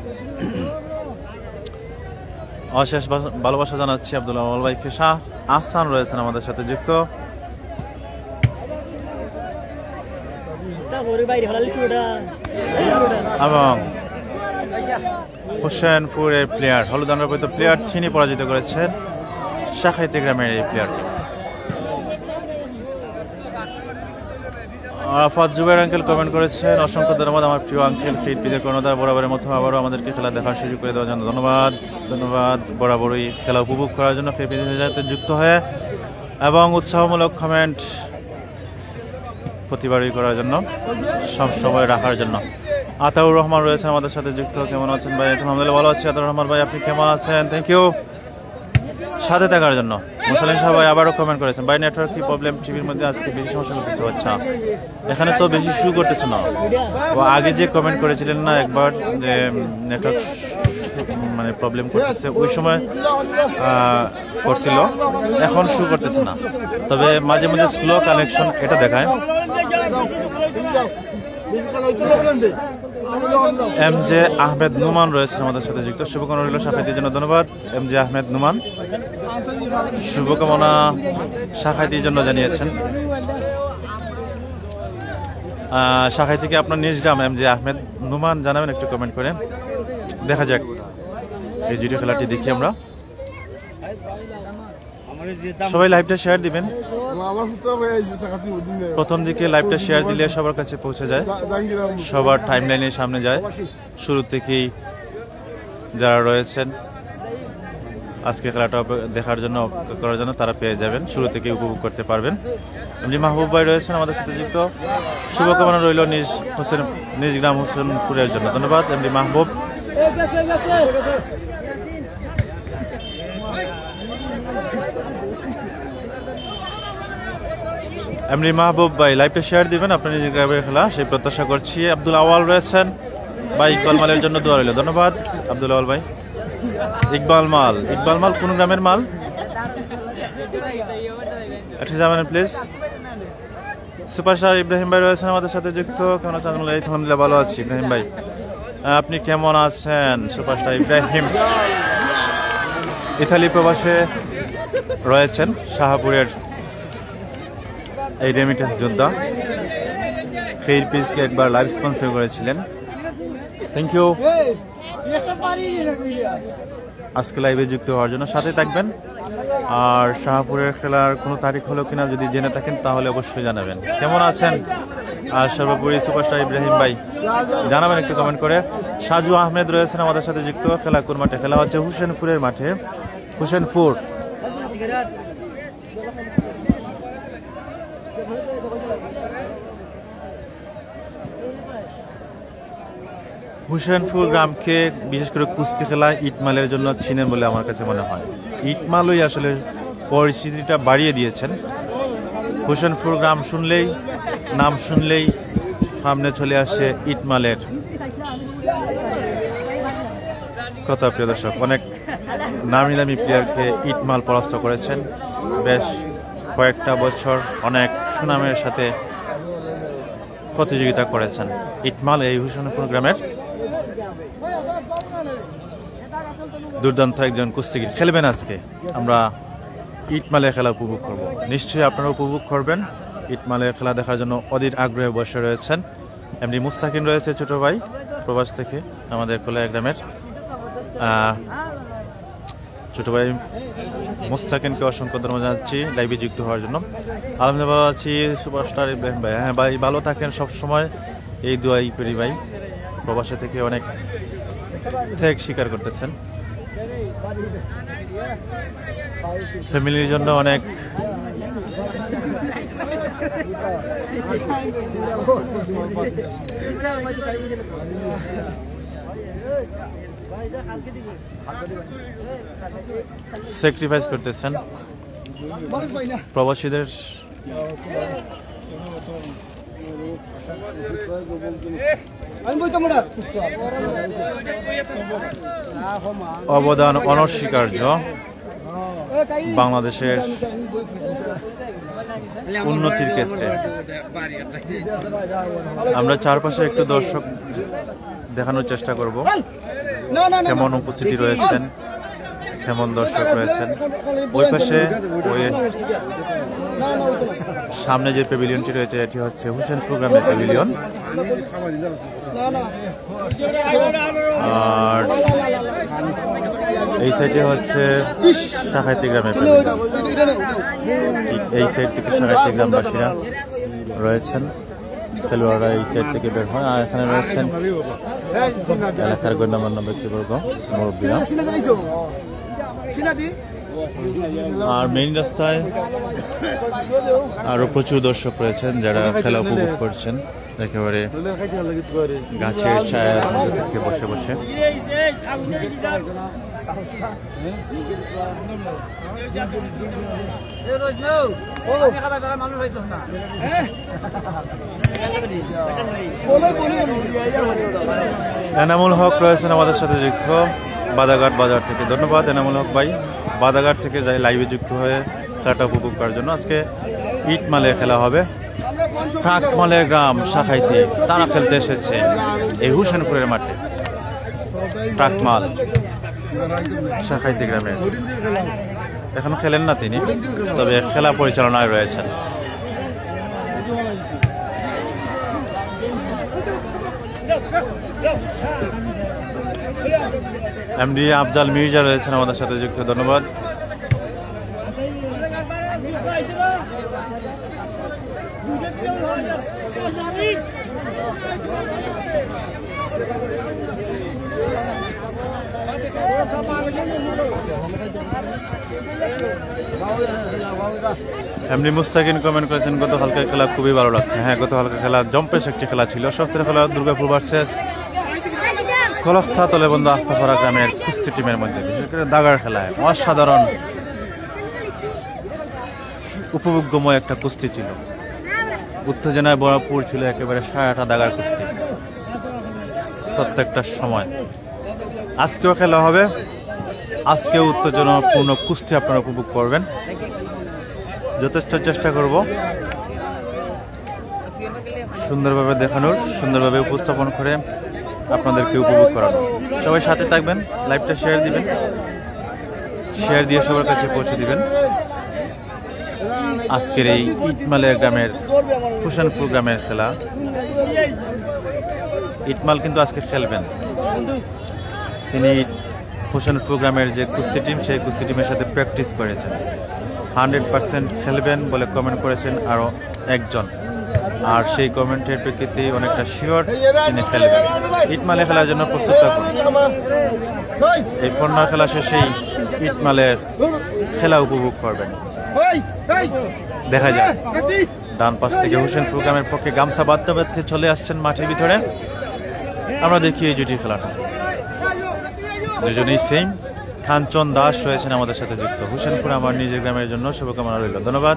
[SPEAKER 1] অশেষ ভালোবাসা জানাচ্ছি আব্দুল আওয়াল ভাইকে। শাহ আহসান রয়েছেন আমাদের সাথে যুক্ত। এবং হোসেনপুরের প্লেয়ার হলুদান্ডার প্লেয়ার তিনি পরাজিত করেছেন শাখাইতি গ্রামের এই প্লেয়ারকে। আরাফাত জুবাইর আঙ্কেল কমেন্ট করেছেন, অসংখ্য ধন্যবাদ আমার প্রিয় আঙ্কেল, ফিট পিদে কর্ণধার বরাবরের মতো আবারও আমাদেরকে খেলা দেখার সুযোগ করে দেওয়ার জন্য ধন্যবাদ। বরাবরই খেলা উপভোগ করার জন্য ফিট পিদে যুক্ত হয়ে এবং উৎসাহমূলক কমেন্ট প্রতিবারই করার জন্য, সবসময় রাখার জন্য। আতাউর রহমান রয়েছেন আমাদের সাথে যুক্ত, কেমন আছেন ভাই? আলহামদুলিল্লাহ ভালো আছি আতাউর রহমান ভাই, আপনি কেমন আছেন? থ্যাংক ইউ সাথে থাকার জন্য। মুসলিম সবাই আবারও কমেন্ট করেছেন, ভাই নেটওয়ার্ক কি প্রবলেম টিভির মধ্যে আজকে বেশি সমস্যা করতেছে? আচ্ছা, এখানে তো বেশি শু করতেছে না। ও আগে যে কমেন্ট করেছিলেন না একবার যে নেটওয়ার্ক মানে প্রবলেম করতেছে, ওই সময় করছিল, এখন শু করতেছে না, তবে মাঝে মাঝে স্লো কানেকশন এটা দেখায়। এম জে আহমেদ নুমান রয়েছেন আমাদের সাথে যুক্ত। শুভকামনা রইল সাফাইতির জন্য, ধন্যবাদ এম জে আহমেদ নুমান, শুভকামনা সাফাইতির জন্য জানিয়েছেন। শাখাই থেকে আপনার নিজ গ্রাম এম জে আহমেদ নুমান জানাবেন একটু কমেন্ট করে। দেখা যাক এই জুটি খেলাটি দেখি আমরা। সবাই লাইভটা শেয়ার দিবেন, প্রথম দিকে লাইভটা শেয়ার দিলে সবার কাছে পৌঁছে যায়, সবার টাইম লাইনের সামনে যায়। শুরু থেকেই যারা রয়েছেন আজকে খেলাটা দেখার জন্য করার জন্য তারা পেয়ে যাবেন, শুরু থেকে উপভোগ করতে পারবেন। এমনি মাহবুব ভাই রয়েছেন আমাদের সাথে যুক্ত, শুভকামনা রইল নিজ গ্রাম হোসেনপুরের জন্য, ধন্যবাদ এমনি মাহবুব। এমনি মাহবুব ভাই লাইভটা শেয়ার দিবেন, আপনার নিজ গ্রামের খেলা সেই প্রত্যাশা করছি। আব্দুল আওয়াল রয়েছেন ভাই, ইকবাল মালের জন্য দোয়া রইল, ধন্যবাদ আব্দুল আওয়াল ভাই। ইকবাল মাল কোন গ্রামের মাল এটা জানাবেন প্লিজ। সুপারস্টার ইব্রাহিম ভাই রয়েছেন আমাদের সাথে যুক্ত, কেমন আছেন? আলহামদুলিল্লাহ ভালো আছি ইব্রাহিম ভাই, আপনি কেমন আছেন? সুপারস্টার ইব্রাহিম ইতালি প্রবাসে রয়েছেন, শাহপুরের এই রেমিটেন্স যোদ্ধা ফের পিসকে একবার লাইভ স্পন্সর করেছিলেন, থ্যাংক ইউ আজকে লাইভে যুক্ত হওয়ার জন্য। সাথে থাকবেন, আর শাহপুরের খেলার কোনো তারিখ হলো কিনা যদি জেনে থাকেন তাহলে অবশ্যই জানাবেন। কেমন আছেন? আর সর্বোপরি সুপারস্টার ইব্রাহিম ভাই জানাবেন একটু কমেন্ট করে। সাজু আহমেদ রয়েছেন আমাদের সাথে যুক্ত, খেলা কোন মাঠে? খেলা হচ্ছে হুসেনপুরের মাঠে, হুসেনপুর। হুসেনপুর গ্রামকে বিশেষ করে কুস্তি খেলা ইটমালের জন্য চিনেন বলে আমার কাছে মনে হয়। ইটমালই আসলে পরিস্থিতিটা বাড়িয়ে দিয়েছেন। হুসেনপুর গ্রাম শুনলেই, নাম শুনলেই সামনে চলে আসে ইটমালের কথা। প্রিয় দর্শক, অনেক নামি দামি প্লেয়ারকে ইটমাল পরাস্ত করেছেন, বেশ কয়েকটা বছর অনেক সুনামের সাথে প্রতিযোগিতা করেছেন ইটমাল এই হুসেনপুর গ্রামের। দুর্দান্ত একজন কুস্তিগির খেলবেন আজকে, আমরা ইটমালের খেলা উপভোগ করব, নিশ্চয়ই আপনারা উপভোগ করবেন। ইটমালের খেলা দেখার জন্য অধীর আগ্রহে বসে রয়েছেন। এমনি মুস্তাকিন রয়েছে ছোট ভাই প্রবাস থেকে, আমাদের কোলা গ্রামের ছোট ভাই মুস্তাকিনকে অসংখ্য ধন্যবাদ জানাচ্ছি লাইভে যুক্ত হওয়ার জন্য। আলহামদুলিল্লাহ ভালো আছি সুপারস্টার ইব্রাহিম ভাই। হ্যাঁ ভাই, ভালো থাকেন সবসময়, এই দোয়াই করি ভাই। প্রবাসে থেকে অনেক ত্যাগ স্বীকার করতেছেন, ফ্যামিলির জন্য অনেক স্যাক্রিফাইস করতেছেন প্রবাসীদের। অবদান অনস্বীকার্য বাংলাদেশের উন্নতির ক্ষেত্রে। আমরা চারপাশে একটু দর্শক দেখানোর চেষ্টা করব, কেমন উপস্থিতি রয়েছেন, কেমন দর্শক রয়েছেন। ওই পাশে ওই সামনে যে প্যাভিলিয়নটি রয়েছে এটি হচ্ছে হুসেনপুর গ্রামের প্যাভিলিয়ন, আর এই সাইডে হচ্ছে শাখাইতি গ্রামের প্যাভিলিয়ন। এই সাইড থেকে শাখাইতি গ্রামবাসীরা রয়েছেন, খেলোয়াড়রা এই সাইড থেকে বের হয়, আর এখানে রয়েছেন এলাকার গণ্যমান্য ব্যক্তিবর্গ, মুরব্বীরা। আর মেইন রাস্তায় আরো প্রচুর দর্শক রয়েছেন যারা খেলা উপভোগ করছেন একেবারে গাছের ছায়া থেকে বসে বসে। এনামুল হক রয়েছেন আমাদের সাথে যুক্ত, বাদাঘাট বাজার থেকে। ধন্যবাদ এনামুল হক ভাই, বাদাঘাট থেকে যাই লাইভে যুক্ত হয়ে খেলাটা উপভোগ করার জন্য। আজকে ইটমালে খেলা হবে, ট্রাকমালে গ্রাম শাখাইতে তারা খেলতে এসেছে এই হুসেনপুরের মাঠে। ট্রাকমাল শাখাইতে গ্রামের এখন খেলেন না তিনি, তবে খেলা পরিচালনায় রয়েছেন। এমডি আফজাল মির্জা রয়েছেন আমাদের সাথে যুক্ত। ধন্যবাদ। এমনি মুস্তাকিন কমেন্ট করেছেন গত হালকা খেলা খুবই ভালো লাগছে। হ্যাঁ, গত হালকা খেলা জম্পেশ একটি খেলা ছিল। সপ্তাহের খেলা দুর্গাপুর ভার্সেস কলফথা তলেবন্ধ আফতাফারা গ্রামের কুস্তি টিমের মধ্যে, বিশেষ করে দাগার খেলায় অসাধারণ উপভোগ্যময় একটা কুস্তি ছিল। উত্তেজনায় ভরপুর ছিল একেবারে সারাটা দাগার কুস্তি প্রত্যেকটা সময়। আজকেও খেলা হবে, আজকেও উত্তেজনাপূর্ণ কুস্তি আপনারা উপভোগ করবেন। যথেষ্ট চেষ্টা করব সুন্দরভাবে দেখানোর, সুন্দরভাবে উপস্থাপন করে আপনাদেরকে উপভোগ করানো। সবাই সাথে থাকবেন, লাইভটা শেয়ার দিবেন, শেয়ার দিয়ে সবার কাছে পৌঁছে দিবেন। আজকের এই ইটমালের গ্রামের হুসেনপুর গ্রামের খেলা। ইটমাল কিন্তু আজকে খেলবেন, তিনি হুসেনপুর গ্রামের যে কুস্তি টিম সেই কুস্তি টিমের সাথে প্র্যাকটিস করেছেন। 100% খেলবেন বলে কমেন্ট করেছেন আরও একজন, আর সেই কমেন্টের প্রেক্ষিতে অনেকটা শিওর তিনি খেলবেন। ইটমালে খেলার জন্য প্রস্তুত থাকুন। এই ফন্নার খেলা শেষেই ইটমালের খেলা উপভোগ করবেন। দেখা যায় ডান পাশ থেকে হুসেনপুর গ্রামের পক্ষে গামছা বাঁধতে বাঁধতে চলে আসছেন মাঠের ভিতরে। আমরা দেখি এই জুটি খেলাটা, দুজনেই সেম। কাঞ্চন দাস রয়েছেন আমাদের সাথে যুক্ত। হুসেনপুর আমার নিজের গ্রামের জন্য শুভকামনা রইল। ধন্যবাদ।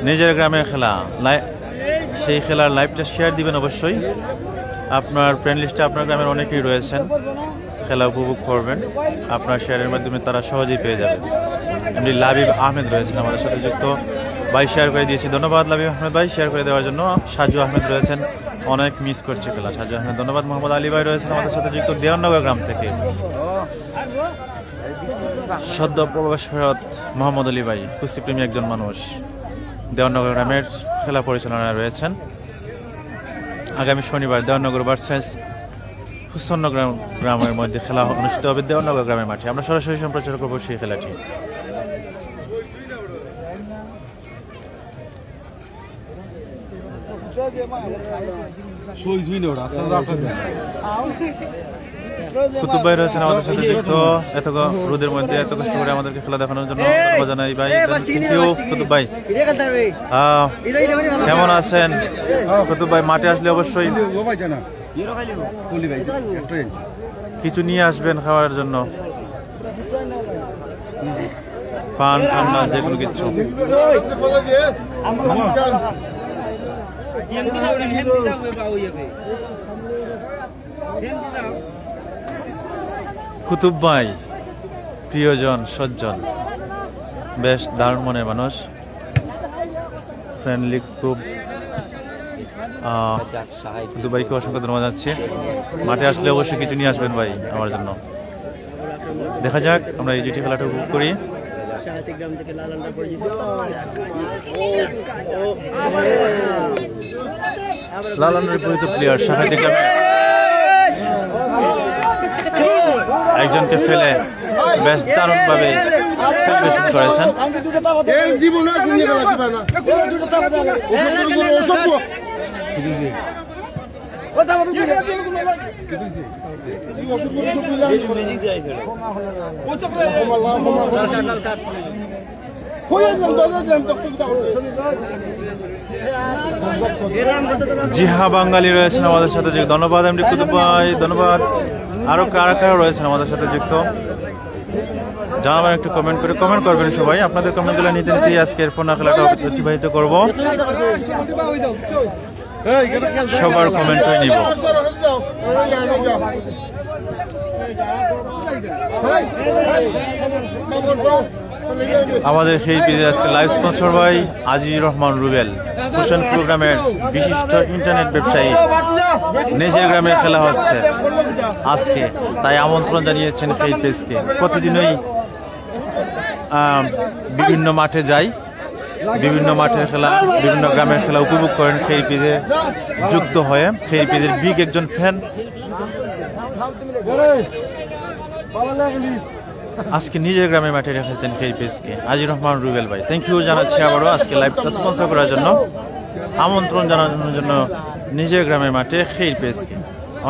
[SPEAKER 1] নিজের গ্রামের খেলা, সেই খেলার লাইভটা শেয়ার দিবেন অবশ্যই। আপনার ফ্রেন্ড লিস্টে আপনার গ্রামের অনেকেই রয়েছেন, খেলা উপভোগ করবেন। আপনার শেয়ারের মাধ্যমে তারা সহজেই পেয়ে যাবেন। এমনি লাবিব আহমেদ রয়েছেন আমাদের সাথে যুক্ত, ভাই শেয়ার করে দিয়েছি। ধন্যবাদ লাবিব আহমেদ ভাই শেয়ার করে দেওয়ার জন্য। সাজু আহমেদ রয়েছেন, অনেক মিস করছে খেলা। সাজু আহমেদ ধন্যবাদ। মোহাম্মদ আলী ভাই রয়েছেন আমাদের সাথে যুক্ত দেওয়ানগর গ্রাম থেকে। সদ্য প্রবাস ফেরত মোহাম্মদ আলী ভাই কুস্তিপ্রেমী একজন মানুষ, দেওয়ানগর গ্রামের খেলা পরিচালনায় রয়েছেন। আগামী শনিবার দেওয়ানগর ভার্সেস হুসেনগ্রাম গ্রামের মধ্যে খেলা অনুষ্ঠিত হবে দেওয়ানগর গ্রামের মাঠে। আমরা সরাসরি সম্প্রচার করবো সেই খেলাটি। কুতুব ভাই রয়েছেন আমাদের সাথে যুক্ত। এত রোদের মধ্যে এত কষ্ট করে আমাদেরকে খেলা দেখানোর জন্য ধন্যবাদ জানাই ভাই। কুতুব ভাই কেমন আছেন? কুতুব ভাই মাঠে আসলে অবশ্যই কিছু নিয়ে আসবেন খাওয়ার জন্য, পান ঠান্ডা যে কোনো কিছু। কুতুব ভাই প্রিয়জন সজ্জন, বেশ দারুণ মনের মানুষ, ফ্রেন্ডলি খুব। কুতুব ভাইকে অসংখ্য ধন্যবাদ জানাচ্ছি। মাঠে আসলে অবশ্যই কিছু নিয়ে আসবেন ভাই আমার জন্য। দেখা যাক আমরা এই জিটি খেলাটা উপভোগ করি। লালনের পরিচিত প্লেয়ার শাখাইতে গ্রামে একজনকে ফেলে বেশ দারুণ ভাবে করেছেন। জিহা বাঙালি রয়েছেন আমাদের সাথে যুক্ত। ধন্যবাদ এমডি কুতুব ভাই, ধন্যবাদ। আরো কারা কারা রয়েছেন আমাদের সাথে যুক্ত জানাবেন, একটু কমেন্ট করবেন সবাই। আপনাদের কমেন্টগুলো নিতে নিতেই আজকের ফোনা খেলাটা অতিবাহিত করবো। সবার কমেন্টই নিব। আমাদের সেই পেজে আজকে লাইভ স্পন্সর ভাই আজিজুর রহমান রুবেল। হোসেন প্রোগ্রামের বিশিষ্ট ইন্টারনেট ব্যবসায়ী, নিজের গ্রামে খেলা হচ্ছে আজকে, তাই আমন্ত্রণ জানিয়েছেন সেই পেজকে। প্রতিদিনই বিভিন্ন মাঠে যাই, বিভিন্ন মাঠের খেলা, বিভিন্ন গ্রামের খেলা উপভোগ করেন সেই পেজে যুক্ত হয়ে। সেই পেজের বিগ একজন ফ্যান। আজকে নিজের গ্রামের মাঠে রেখেছেন সেই পেজকে আজিজুর রহমান রুবেল ভাই। থ্যাংক ইউ জানাচ্ছি আবারও আজকে লাইভটা স্পন্সর করার জন্য, আমন্ত্রণ জানানোর জন্য নিজের গ্রামের মাঠে সেই পেজকে।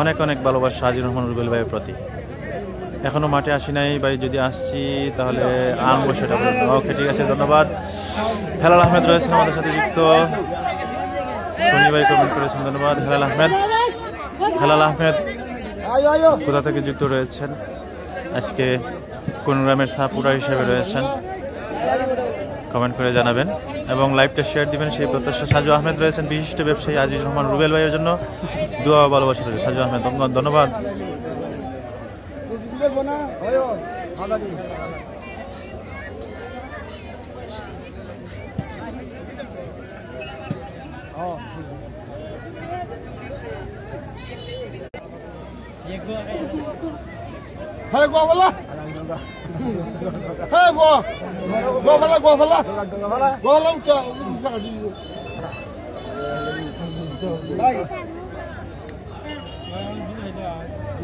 [SPEAKER 1] অনেক অনেক ভালোবাসা আজিজুর রহমান রুবেল ভাইয়ের প্রতি। এখনো মাঠে আসি নাই ভাই, যদি আসছি তাহলে আনবো সেটা। ওকে, ঠিক আছে, ধন্যবাদ। হেলাল আহমেদ রয়েছেন আমাদের সাথে যুক্ত। সনি ভাই কমেন্ট করেছেন, ধন্যবাদ হেলাল আহমেদ। হেলাল আহমেদ কোথা থেকে যুক্ত রয়েছেন, আজকে কোন গ্রামের সাপুরা হিসেবে রয়েছেন কমেন্ট করে জানাবেন এবং লাইভটা শেয়ার দিবেন সেই প্রত্যাশা। সাজু আহমেদ রয়েছেন বিশিষ্ট ব্যবসায়ী আজিজুর রহমান রুবেল ভাইয়ের জন্য দোয়া ও ভালোবাসা রয়েছে। সাজু আহমেদ ধন্যবাদ।
[SPEAKER 3] Hey, go fala. Hey, go. Go fala, go fala. Go fala uca.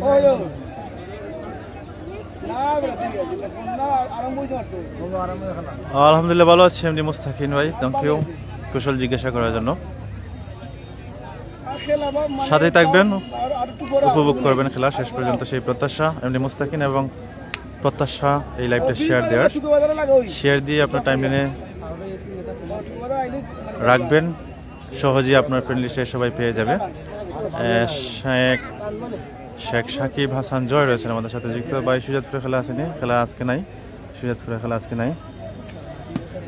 [SPEAKER 3] Oh, yo.
[SPEAKER 1] আলহামদুলিল্লাহ ভালো আছি এমনি মুস্তাকিন ভাই, থ্যাংক ইউ কুশল জিজ্ঞাসা করার জন্য। সাথেই থাকবেন, উপভোগ করবেন খেলা শেষ পর্যন্ত সেই প্রত্যাশা এমনি মুস্তাকিন, এবং প্রত্যাশা এই লাইভটা শেয়ার দিয়ে আপনার টাইমলাইনে রাখবেন, সহজেই আপনার ফ্রেন্ড লিস্টে সবাই পেয়ে যাবে। শেখ সাকিব হাসান জয় রয়েছেন আমাদের সাথে যুক্ত। ভাই সুজাতপুরে খেলা আসেনি, খেলা আজকে নাই, সুজাতপুরে খেলা আজকে নাই।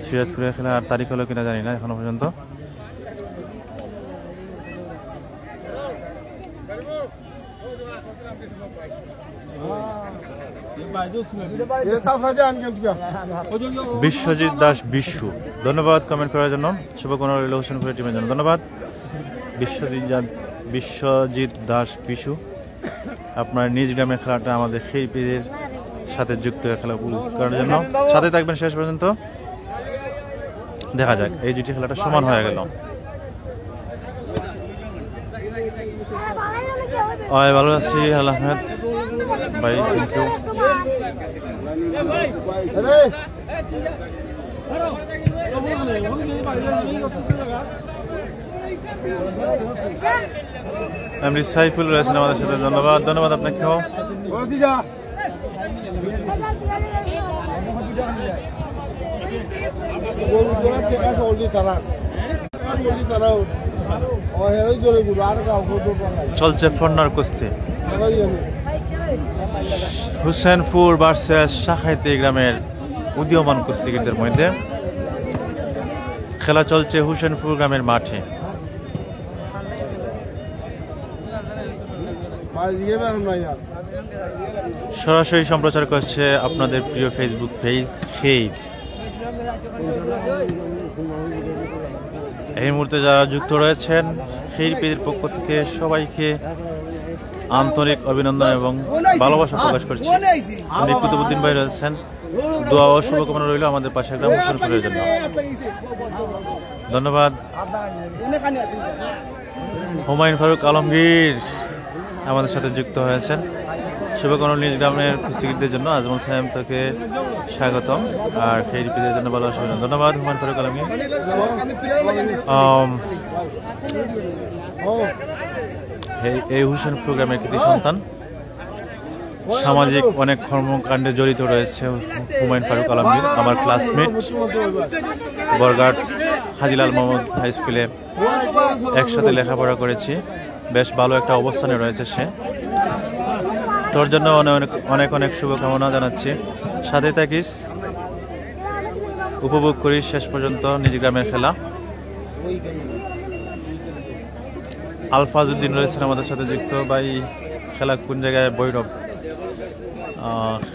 [SPEAKER 1] সুজাতপুরে খেলার তারিখ হলো কিনা জানি না এখনো পর্যন্ত। বিশ্বজিৎ দাস বিশু, ধন্যবাদ কমেন্ট করার জন্য। শুভকামনা রইল হোসেনপুরের টিমের জন্য, ধন্যবাদ। বিশ্বজিৎ দাস বিশু, আপনার নিজ গ্রামের খেলাটা আমাদের সেই পেজের সাথে যুক্ত হয়ে খেলা উপভোগ করার জন্য সাথে থাকবেন শেষ পর্যন্ত। দেখা যাক, এই দুটি খেলাটা সমান হয়ে গেল। ভালো আছি হেলাল আহমেদ ভাই, থ্যাংক ইউ। এমনি সাইফুল রয়েছেন আমাদের সাথে, ধন্যবাদ। ধন্যবাদ আপনাকেও। চলছে ফন্নার কুস্তি, হুসেনপুর ভার্সেস শাখাইতি গ্রামের উদীয়মান কুস্তিগীরদের মধ্যে খেলা চলছে হুসেনপুর গ্রামের মাঠে। সরাসরি সম্প্রচার করছে আপনাদের প্রিয় ফেসবুক পেজ খেইব। এই মুহূর্তে যারা যুক্ত রয়েছেন সেই পেজের পক্ষ থেকে সবাইকে আন্তরিক অভিনন্দন এবং ভালোবাসা প্রকাশ করছি। আমি কুতুবুদ্দিন ভাই রয়েছেন, দোয়া ও শুভকামনা রইল আমাদের পাশের গ্রাম হোসেনপুরের জন্য, ধন্যবাদ। হুমায়ুন ফারুক আলমগীর আমাদের সাথে যুক্ত হয়েছেন, শুভকামনা নিজ গ্রামের কুস্তিগীরদের জন্য। আজমল সাহেব তাকে স্বাগতম, আর সেই পেজের জন্য ভালোবাসা, ধন্যবাদ হুমায়ুন ফারুক আলমগীর। এই হোসেন প্রোগ্রামের কৃতি সন্তান, সামাজিক অনেক কর্মকাণ্ডে জড়িত রয়েছে হুমায়ুন ফারুক আলমগীর, আমার ক্লাসমেট, বরঘাট হাজিলাল মোহাম্মদ হাই স্কুলে একসাথে লেখাপড়া করেছি, বেশ ভালো একটা অবস্থানে রয়েছে সে। তোর জন্য অনেক অনেক শুভকামনা জানাচ্ছি। সাথে থাকিস, উপভোগ করিস শেষ পর্যন্ত নিজ গ্রামের খেলা। আলফাজউদ্দিন রয়েছেন আমাদের সাথে যুক্ত। ভাই খেলা কোন জায়গায়? বৈরব।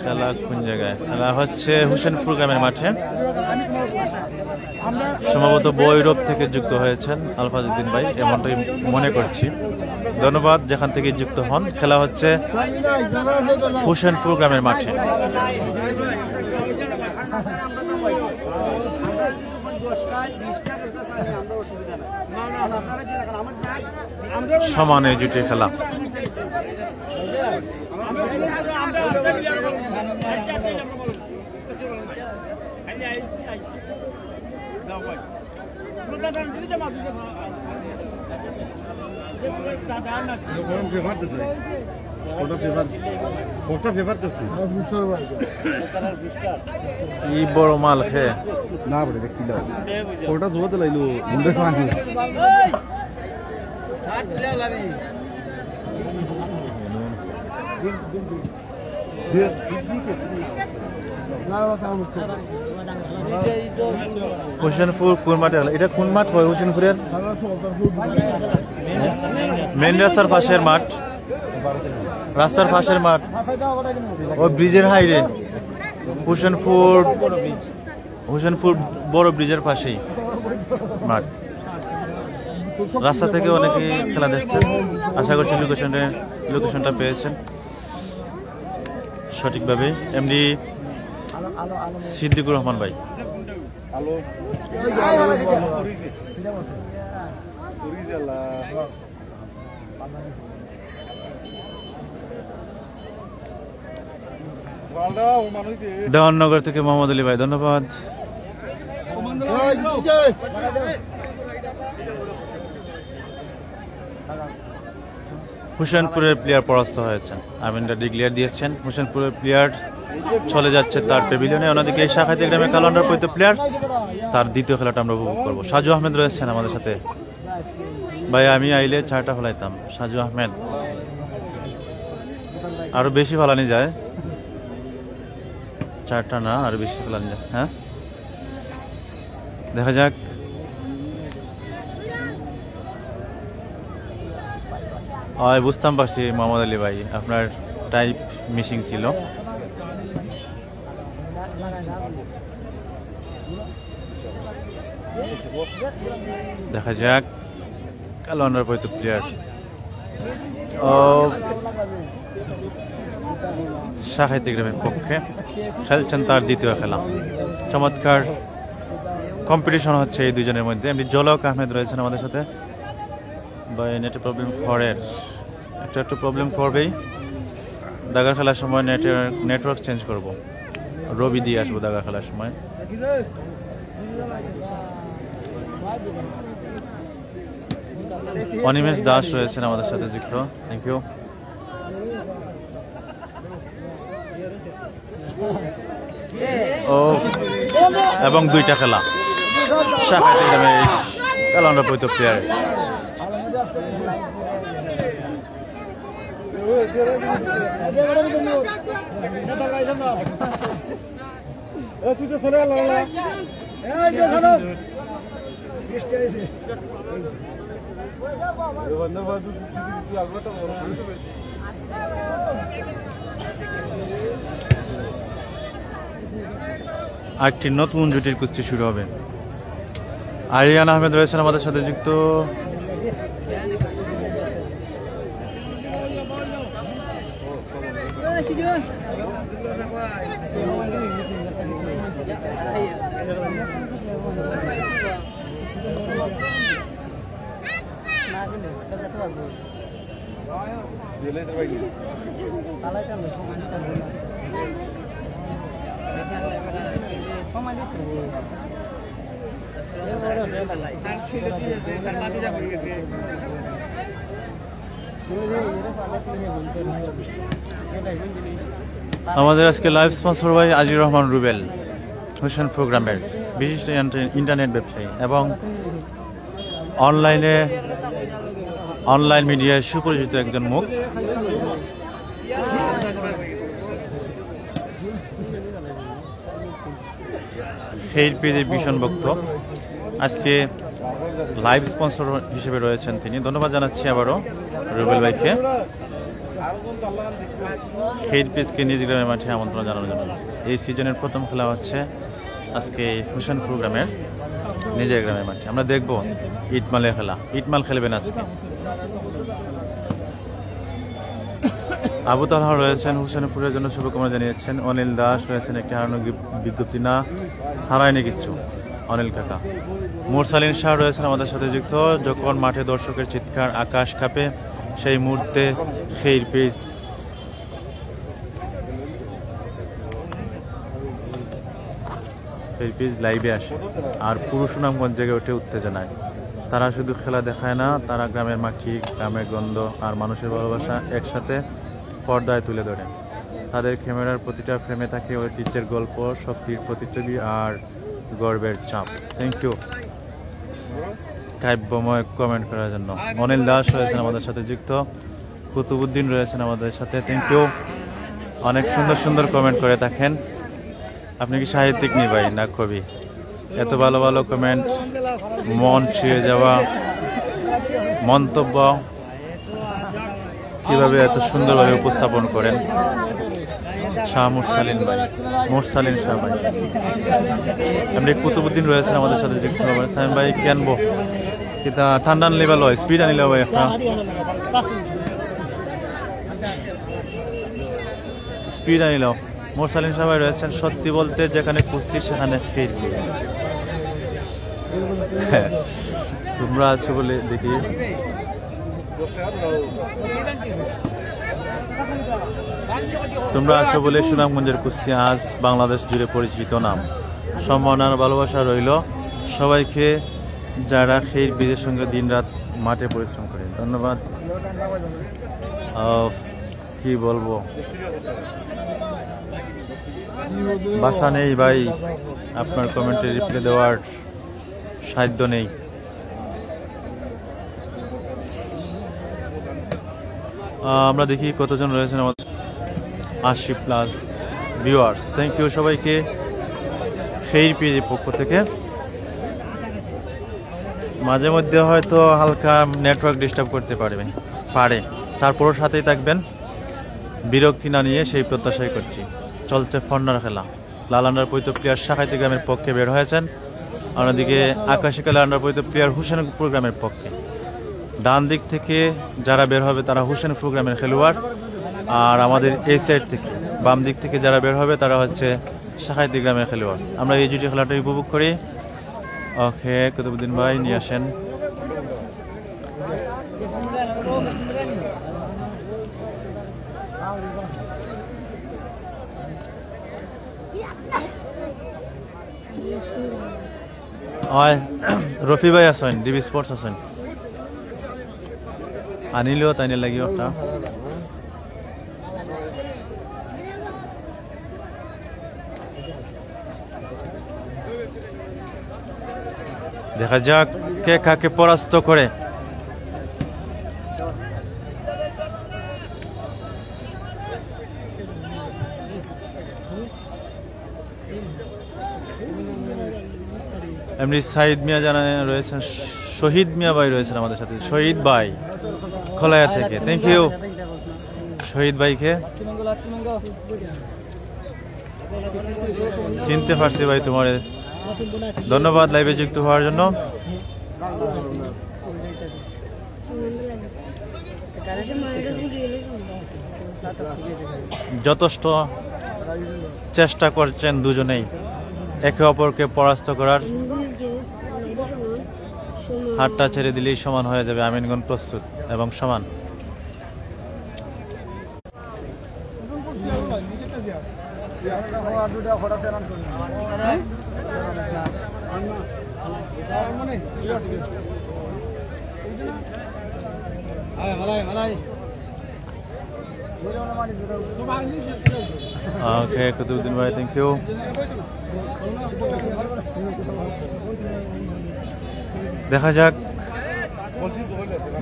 [SPEAKER 1] খেলা কোন জায়গায়? খেলা হচ্ছে হোসেনপুর গ্রামের মাঠে। সম্ভবত বৈরব থেকে যুক্ত হয়েছেন আলফাজউদ্দিন ভাই, এমনটাই মনে করছি। ধন্যবাদ যেখান থেকে যুক্ত হন। খেলা হচ্ছে হোসেনপুর গ্রামের মাঠে। সমানে জুটে খেলা। কি বড় মাল খেয়ে
[SPEAKER 3] না বলে দেখি ওটা ধোয়াতে লাইলো মুন্ডে খাওয়া
[SPEAKER 1] হোসেনপুর কোন মাঠে? এটা কোন মাঠ হয় হোসেনপুরের? মেন রাস্তার পাশের মাঠ, রাস্তার পাশের মাঠ, ও ব্রিজের হাইরে হোসেনপুর বড় ব্রিজের পাশেই মাঠ। রাস্তা থেকে অনেকে খেলা দেখছেন। আশা করছি লোকেশনটা পেয়েছেন সঠিকভাবে। এমডি সিদ্দিকুর রহমান ভাই। দেওয়াননগর থেকে মোহাম্মদ আলী ভাই, ধন্যবাদ। হোসেনপুরের প্লেয়ার পরাস্ত হয়েছেন, আমিনরা ডিক্লেয়ার দিয়েছেন। হোসেনপুরের প্লেয়ার চলে যাচ্ছে তার প্যাভিলিয়নে। অন্যদিকে এই শাখাতি গ্রামে কালান্ডার পরিত প্লেয়ার, তার দ্বিতীয় খেলাটা আমরা উপভোগ করবো। সাজু আহমেদ রয়েছেন আমাদের সাথে। ভাই আমি আইলে 4টা ফেলাইতাম। সাজু আহমেদ, আরো বেশি ফেলানি যায়, 4টা না আরো বেশি ফেলানি যায়। হ্যাঁ, দেখা যাক। বুঝতাম পারছি মোহাম্মদ আলী ভাই, আপনার টাইপ মিসিং ছিল। দেখা যাক কালো আন্ডার পরিত প্লেয়ার শাখাতি গ্রামের পক্ষে খেলছেন তার দ্বিতীয় খেলা। চমৎকার কম্পিটিশন হচ্ছে এই দুজনের মধ্যে। এমনি জলক আহমেদ রয়েছেন আমাদের সাথে। বা নেটের প্রবলেম করের একটু প্রবলেম করবেই। দাগা খেলার সময় নেটওয়ার্ক চেঞ্জ করব, রবি দিয়ে আসবো দাগা খেলার সময়। অনিমেষ দাস রয়েছেন আমাদের সাথে যুক্ত, থ্যাংক ইউ। এবং 2টা খেলা শাখাতি গ্রামে কালান্ডার পরিত প্লেয়ার। আরেকটি নতুন জুটির কুস্তি শুরু হবে। আরিয়ান আহমেদ রয়েছেন আমাদের সাথে যুক্ত। আমাদের আজকে লাইভ স্পন্সর ভাই আজির রহমান রুবেল, হোসেনপুর গ্রামের বিশিষ্ট ইন্টারনেট ব্যবসায়ী এবং অনলাইন মিডিয়ায় সুপরিচিত একজন মুখ। সেই পেজের ভীষণ ভক্ত। আজকে লাইভ স্পন্সর হিসেবে রয়েছেন তিনি। ধন্যবাদ জানাচ্ছি আবারও রুবেল ভাইকে। খেইর পিসকে নিজ গ্রামের মাঠে আমন্ত্রণ জানানোর জন্য। এই সিজনের প্রথম খেলা হচ্ছে আজকে হোসেনপুর গ্রামের নিজের গ্রামের মাঠে। আমরা দেখব ইটমালের খেলা। ইটমাল খেলবেন আজকে। আবু তালহা রয়েছেন, হোসেনপুরের জন্য শুভকামনা জানিয়েছেন। অনিল দাস রয়েছেন, একটি হারানো বিজ্ঞপ্তি না, হারায়নি কিচ্ছু অনিল কাকা। মুরসালিন শাহ রয়েছেন আমাদের সাথে যুক্ত। যখন মাঠে দর্শকের চিৎকার আকাশ কাঁপে, সেই মুহূর্তে খেইর পিস লাইভে আসে আর পুরো সুনামগঞ্জ জেগে ওঠে উত্তেজনায়। তারা শুধু খেলা দেখায় না, তারা গ্রামের মাটি, গ্রামের গন্ধ আর মানুষের ভালোবাসা একসাথে পর্দায় তুলে ধরে। তাদের ক্যামেরার প্রতিটা ফ্রেমে থাকে ঐতিহ্যের গল্প, শক্তির প্রতিচ্ছবি আর গর্বের চাপ। থ্যাংক ইউ কাব্যময় কমেন্ট করার জন্য। অনিল দাস রয়েছেন আমাদের সাথে যুক্ত। কুতুবুদ্দিন রয়েছেন আমাদের সাথে। Thank you. অনেক সুন্দর সুন্দর কমেন্ট করে থাকেন। আপনি কি সাহিত্যিক নি ভাই না কবি? এত ভালো ভালো কমেন্ট, মন ছুঁয়ে যাওয়া মন্তব্য কিভাবে এত সুন্দরভাবে উপস্থাপন করেন শাহ মুরসালিন ভাই, মুরসালিন শাহ ভাই। এমনি কুতুবুদ্দিন রয়েছেন আমাদের সাথে যুক্ত। সাইম ভাই কেনবো কিতা ঠান্ডা আনলে ভালো হয়, স্পিড আনিলে ভাই একটা স্পিড আনিল। মুরসালিন শাহ ভাই রয়েছেন। সত্যি বলতে যেখানে কুস্তি সেখানে ফিট। তোমরা আছো বলে দেখি। তোমরা আছো বলে সুনামগঞ্জের কুস্তি আজ বাংলাদেশ জুড়ে পরিচিত নাম। সম্মানার ভালোবাসা রইল সবাইকে যারা খেইর বীরের সঙ্গে দিনরাত মাঠে পরিশ্রম করে। ধন্যবাদ। কি বলবো, ভাষা নেই ভাই, আপনার কমেন্টে রিপ্লাই দেওয়ার সাধ্য নেই। আমরা দেখি কতজন রয়েছেন আমাদের। 80+ ভিউয়ার্স। থ্যাংক ইউ সবাইকে খেইর পিসের পক্ষ থেকে। মাঝে মধ্যে হয়তো হালকা নেটওয়ার্ক ডিস্টার্ব করতে পারে, তারপরও সাথেই থাকবেন, বিরক্তি না নিয়ে সেই প্রত্যাশাই করছি। চলছে ফন্নার খেলা। লাল আন্ডার পৈত প্লেয়ার শাখাইতি গ্রামের পক্ষে বের হয়েছেন, অন্যদিকে আকাশী কালা আন্ডার পৈত প্লেয়ার হোসেনপুর গ্রামের পক্ষে। ডান দিক থেকে যারা বের হবে তারা হোসেনপুর গ্রামের খেলোয়াড়, আর আমাদের এই সাইড থেকে বাম দিক থেকে যারা বের হবে তারা হচ্ছে শাখাইতি গ্রামের খেলোয়াড়। আমরা এই জুটি খেলাটা উপভোগ করি। ওকে, কুতুবুদ্দিন ভাই নিয়ে আসেন। রফি ভাই আসেন, ডিবি স্পোর্টস আসেন, আনিলেও তাই লাগিও একটা। দেখা যাক কে কাকে পরাস্ত করে। এমনি সাইদ মিয়া জানা রয়েছেন, শহীদ মিয়া ভাই রয়েছেন আমাদের সাথে। শহীদ ভাই খোলায়া থেকে, থ্যাংক ইউ শহীদ ভাইকে। চিনতে পারছি ভাই তোমার, ধন্যবাদ লাইভে যুক্ত হওয়ার জন্য। যথেষ্ট চেষ্টা করছেন দুজনেই একে অপরকে পরাস্ত করার। হাতটা ছেড়ে দিলেই সমান হয়ে যাবে। আমিনগঞ্জ প্রস্তুত এবং সমান। ওকে, কুতুবুদ্দিন ভাই, থ্যাংক ইউ। দেখা যাক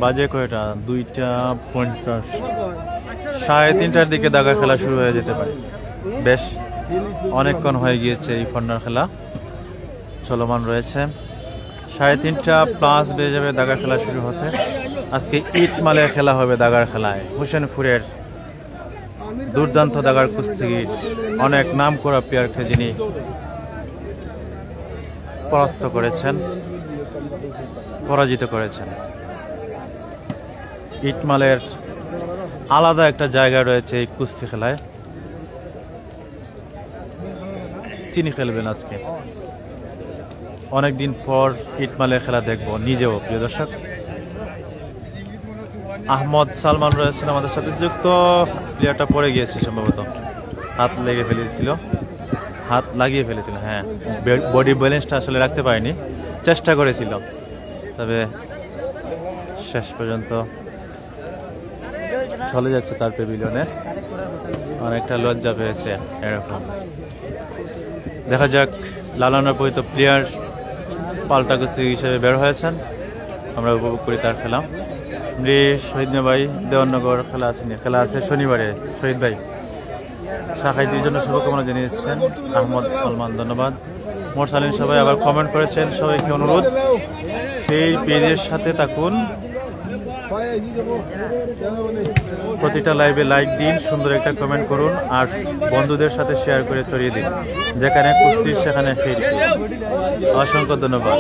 [SPEAKER 1] বাজে কয়টা, 2:50, 3:30টার দিকে দাগা খেলা শুরু হয়ে যেতে পারে। বেশ অনেকক্ষণ হয়ে গিয়েছে এই ফন্নার খেলা চলমান রয়েছে। 3:30+ বেজে যাবে দাগা খেলা শুরু হতে। আজকে ইটমালের খেলা হবে দাগার খেলায়, হোসেনপুরের দুর্দান্ত দাগার কুস্তিগির, অনেক নাম করা প্লেয়ারকে যিনি পরাস্ত করেছেন, পরাজিত করেছেন। ইটমালের আলাদা একটা জায়গা রয়েছে এই কুস্তি খেলায়। তিনি খেলবেন আজকে। অনেকদিন পর ইটমালের খেলা দেখবো নিজেও, প্রিয় দর্শক। আহমদ সালমান রয়েছেন আমাদের সাথে যুক্ত। প্লেয়ারটা পড়ে গিয়েছে সম্ভবত, হাত লাগিয়ে ফেলেছিল। হ্যাঁ, বডি ব্যালেন্সটা আসলে রাখতে পারেনি, চেষ্টা করেছিল, তবে শেষ পর্যন্ত চলে যাচ্ছে তার প্যাভিলিয়নে। অনেকটা লজ্জা পেয়েছে এরকম। দেখা যাক, লালনের পরিচিত প্লেয়ার পাল্টা কুস্তি হিসেবে বের হয়েছেন, আমরা উপভোগ করি তার খেলা। শহীদ ভাই দেওয়ানগর খেলা আছে শনিবারে। শহীদ ভাই শাখায় দুইজনের শুভকামনা জানিয়েছেন। আহমদ সালমান ধন্যবাদ। মোরসালিন সবাই আবার কমেন্ট করেছেন। সবাইকে অনুরোধ, এই পেজের সাথে থাকুন, প্রতিটা লাইভে লাইক দিন, সুন্দর একটা কমেন্ট করুন, আর বন্ধুদের সাথে শেয়ার করে ছড়িয়ে দিন। যেখানে কুস্তি সেখানে ফির। অসংখ্য ধন্যবাদ,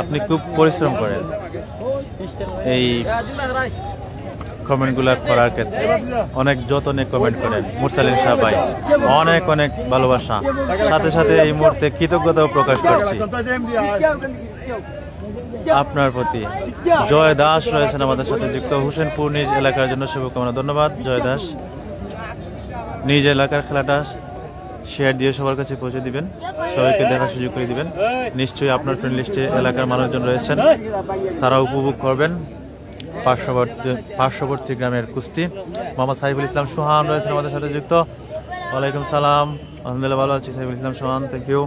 [SPEAKER 1] আপনি খুব পরিশ্রম করেন এই কমেন্টগুলো করার ক্ষেত্রে। অনেক যত্নে কমেন্ট করেন মুরসালিন শাহ ভাই, অনেক অনেক ভালোবাসা। সাথে সাথে এই মুহূর্তে কৃতজ্ঞতাও প্রকাশ করছি আপনার প্রতি। জয় দাস রয়েছেন আমাদের সাথে যুক্ত। হোসেনপুর নিজ এলাকার জন্য শুভকামনা। ধন্যবাদ জয় দাস। নিজ এলাকার খেলাটা শেয়ার দিয়ে সবার কাছে পৌঁছে দিবেন, সবাইকে দেখার সুযোগ করে দিবেন। নিশ্চয়ই আপনার ফ্রেন্ড লিস্টে এলাকার মানুষজন রয়েছেন, তারা উপভোগ করবেন পার্শ্ববর্তী গ্রামের কুস্তি। মোহাম্মদ সাইফুল ইসলাম সোহান রয়েছেন আমাদের সাথে যুক্ত। ওয়ালাইকুম সালাম, আলহামদুলিল্লাহ ভালো আছি সাইফুল ইসলাম সোহান, থ্যাংক ইউ।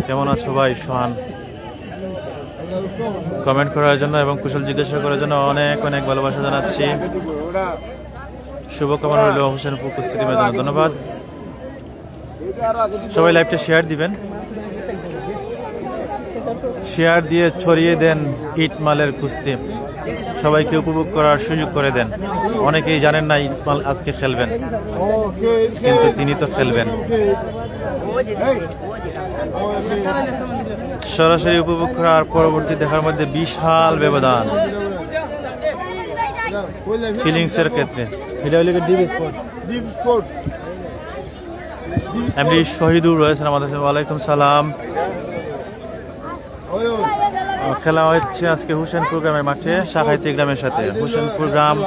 [SPEAKER 1] কেমন আছো ভাই সোহান? কমেন্ট করার জন্য এবং কুশল জিজ্ঞাসা করার জন্য অনেক অনেক ভালোবাসা জানাচ্ছি। শুভকামনা রইল হোসেনপুর কুস্তি ময়দানে। ধন্যবাদ। সবাই লাইভটা শেয়ার দিবেন, শেয়ার দিয়ে ছড়িয়ে দেন ইটমালের কুস্তি, সবাইকে উপভোগ করার সুযোগ করে দেন। অনেকেই জানেন না ইটমাল আজকে খেলবেন, কিন্তু তিনি তো খেলবেন। সরাসরি উপভোগ করার পরবর্তী দেখার মধ্যে বিশাল ব্যবধান ফিলিংসের ক্ষেত্রে। এমনি শহীদুর রয়েছেন আমাদের সাথে। ওয়ালাইকুম সালাম। খেলা হচ্ছে আজকে হোসেনপুর গ্রামের মাঠে শাখাইতি গ্রামের সাথে। হোসেনপুর গ্রাম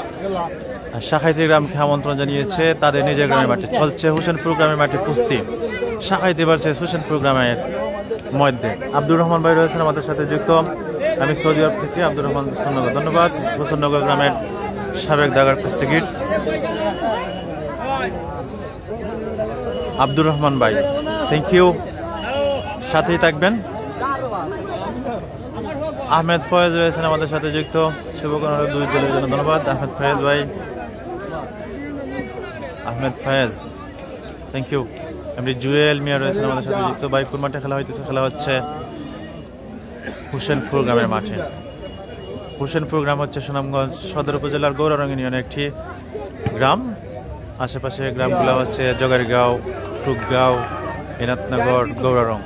[SPEAKER 1] শাখাইতি গ্রামকে আমন্ত্রণ জানিয়েছে তাদের নিজের গ্রামের মাঠে। চলছে হোসেনপুর গ্রামের মাঠে কুস্তি, শাখাইতি ভার্সেস হোসেনপুর গ্রামের মধ্যে। আব্দুর রহমান ভাই রয়েছেন আমাদের সাথে যুক্ত। আমি সৌদি আরব থেকে আব্দুর রহমান, ধন্যবাদ। হোসেননগর গ্রামের সাবেক দাগার কুস্তিগির আব্দুর রহমান ভাই, থ্যাংক ইউ, সাথেই থাকবেন। আহমেদ ফয়েজ রয়েছেন আমাদের সাথে যুক্ত। শুভকামনা দুই দলের জন্য ধন্যবাদ আহমেদ ফয়েজ ভাই। Ahmed Foyez, thank you. এমনি জুয়েল মিয়া রয়েছেন আমাদের সাথে যুক্ত। বাইপুর মাঠে খেলা হইতেছে, খেলা হচ্ছে হোসেনপুর গ্রামের মাঠে। হোসেনপুর গ্রাম হচ্ছে সুনামগঞ্জ সদর উপজেলার গৌরারং ইউনিয়নের একটি গ্রাম। আশেপাশে গ্রামগুলো হচ্ছে জগারগাঁও, টুকগাঁও, এনাথনগর, গৌরারং।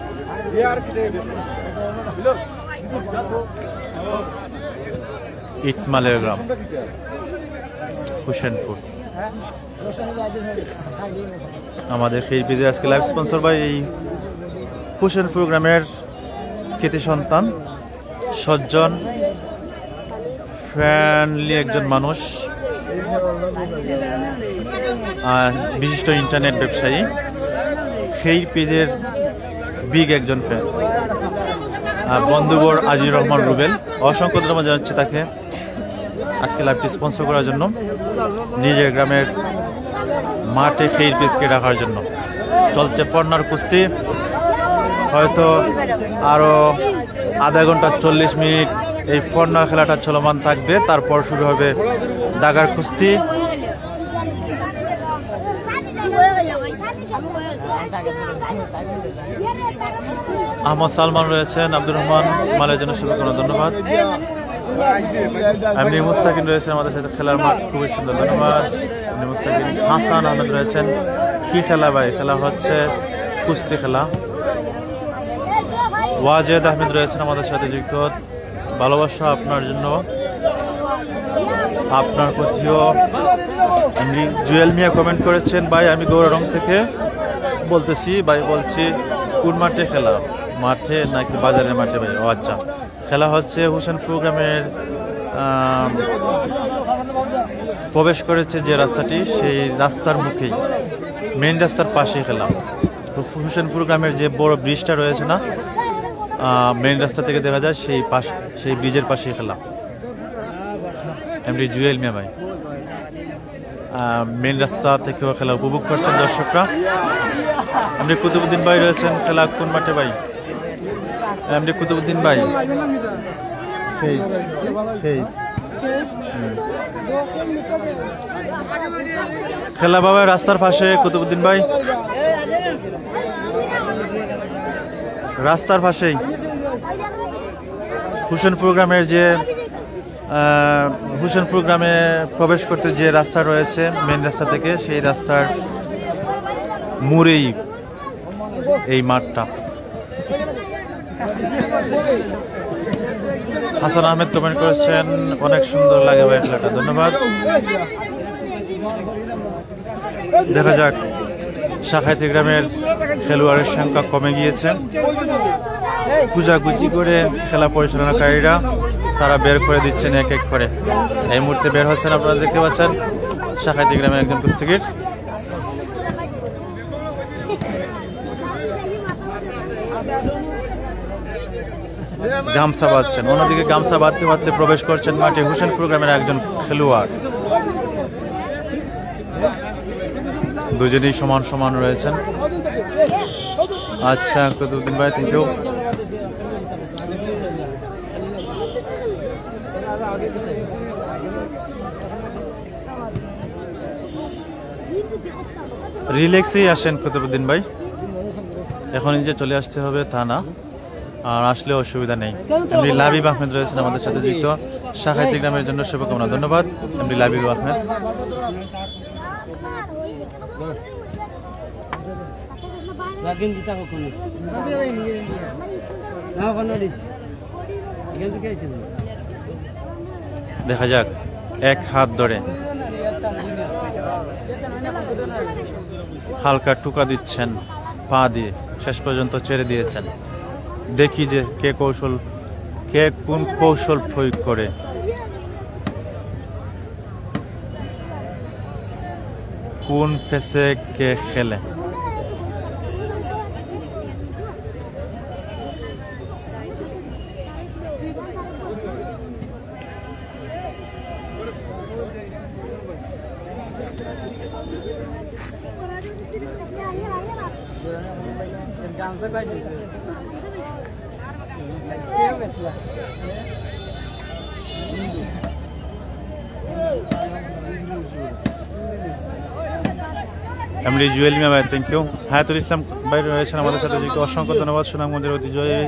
[SPEAKER 1] ইটমালের গ্রাম হোসেনপুর। আমাদের সেই পেজে আজকে লাইভ স্পন্সর বাই এই হোসেনপুর গ্রামের কৃতি সন্তান, সজ্জন, ফ্রেন্ডলি একজন মানুষ, বিশিষ্ট ইন্টারনেট ব্যবসায়ী, সেই পেজের বিগ একজন ফ্যান বন্ধুবর আজির রহমান রুবেল। অসংখ্য ধন্যবাদ জানাচ্ছি তাকে আজকে লাইভটি স্পন্সর করার জন্য, নিজের গ্রামের মাঠে সেই পেজকে রাখার জন্য। চলছে পর্নার কুস্তি, হয়তো আরো আধা ঘন্টা 40 মিনিট এই পর্না খেলাটা চলমান থাকবে, তারপর শুরু হবে দাগার কুস্তি। আহমদ সালমান রয়েছেন। আব্দুর রহমান মালের জন্য শুভকামনা, ধন্যবাদ। এমনি মুস্তাকিন রয়েছেন আমাদের সাথে, খেলার মাঠ খুবই সুন্দর, ধন্যবাদ। এমনি মুস্তাকিন। হাসান আহমেদ রয়েছেন, কি খেলা ভাই? খেলা হচ্ছে কুস্তি খেলা। ওয়াজেদ আহমেদ রয়েছেন আমাদের সাথে যুক্ত, ভালোবাসা আপনার জন্য, আপনার প্রতিও। এমনি জুয়েল মিয়া কমেন্ট করেছেন, ভাই আমি গৌরারং থেকে বলতেছি, ভাই বলছি কোন মাঠে খেলা, মাঠে নাকি বাজারের মাঠে ভাই? ও আচ্ছা, খেলা হচ্ছে হোসেনপুর গ্রামের প্রবেশ করেছে যে রাস্তাটি, সেই রাস্তার মুখেই, মেইন রাস্তার পাশেই খেলা। হোসেনপুর গ্রামের যে বড় ব্রিজটা রয়েছে না, মেইন রাস্তা থেকে দেখা যায়, সেই ব্রিজের পাশেই খেলা। এমনি জুয়েল মিয়া ভাই মেইন রাস্তা থেকেও খেলা উপভোগ করছেন দর্শকরা। এমনি কুতুবুদ্দিন ভাই রয়েছেন, খেলা কোন মাঠে ভাই? এমনি কুতুবুদ্দিন ভাই খেলা বাবা রাস্তার পাশে, কুতুবুদ্দিন ভাই রাস্তার পাশেই হোসেনপুর গ্রামের যে হোসেনপুর গ্রামে প্রবেশ করতে যে রাস্তা রয়েছে মেন রাস্তা থেকে, সেই রাস্তার মোড়েই এই মাঠটা। হাসান আহমেদ কমেন্ট করেছেন, অনেক সুন্দর লাগে ভাই খেলাটা, ধন্যবাদ। দেখা যাক, শাখাইতি গ্রামের খেলোয়াড়ের সংখ্যা কমে গিয়েছে। গুজাগুজি করে খেলা পরিচালনাকারীরা তারা বের করে দিচ্ছেন এক এক করে। এই মুহূর্তে বের হচ্ছেন, আপনারা দেখতে পাচ্ছেন শাখাইতি গ্রামের একজন কুস্তিগীর। গামছা বাঁধছেন, অন্যদিকে গামছা বাঁধতে বাঁধতে প্রবেশ করছেন মাঠে হোসেনপুর গ্রামের একজন খেলোয়াড়। দুজনেই সমান সমান রয়েছেন। আচ্ছা, কুতুবুদ্দিন ভাই, থ্যাংক ইউ। রিল্যাক্সেই আসেন কুতুবুদ্দিন ভাই, এখনই যে চলে আসতে হবে তা না, আর আসলে অসুবিধা নেই। এমনি লাবিব আহমেদ রয়েছেন আমাদের সাথে যুক্ত, শাখাইতি গ্রামের জন্য শুভকামনা, ধন্যবাদ এমনি লাবিব আহমেদ। দেখা যাক, এক হাত ধরে হালকা টুকা দিচ্ছেন পা দিয়ে, শেষ পর্যন্ত ছেড়ে দিয়েছেন। দেখি যে কে কোন কৌশল প্রয়োগ করে। কোন ফেসে কে খেলে। এমনি জুয়েল মিয়া ভাই, থ্যাংক ইউ। হায়াতুল ইসলাম ভাই রয়েছেন আমাদের সাথে যুক্ত, অসংখ্য ধন্যবাদ। সুনামগঞ্জের ঐতিহ্যবাহী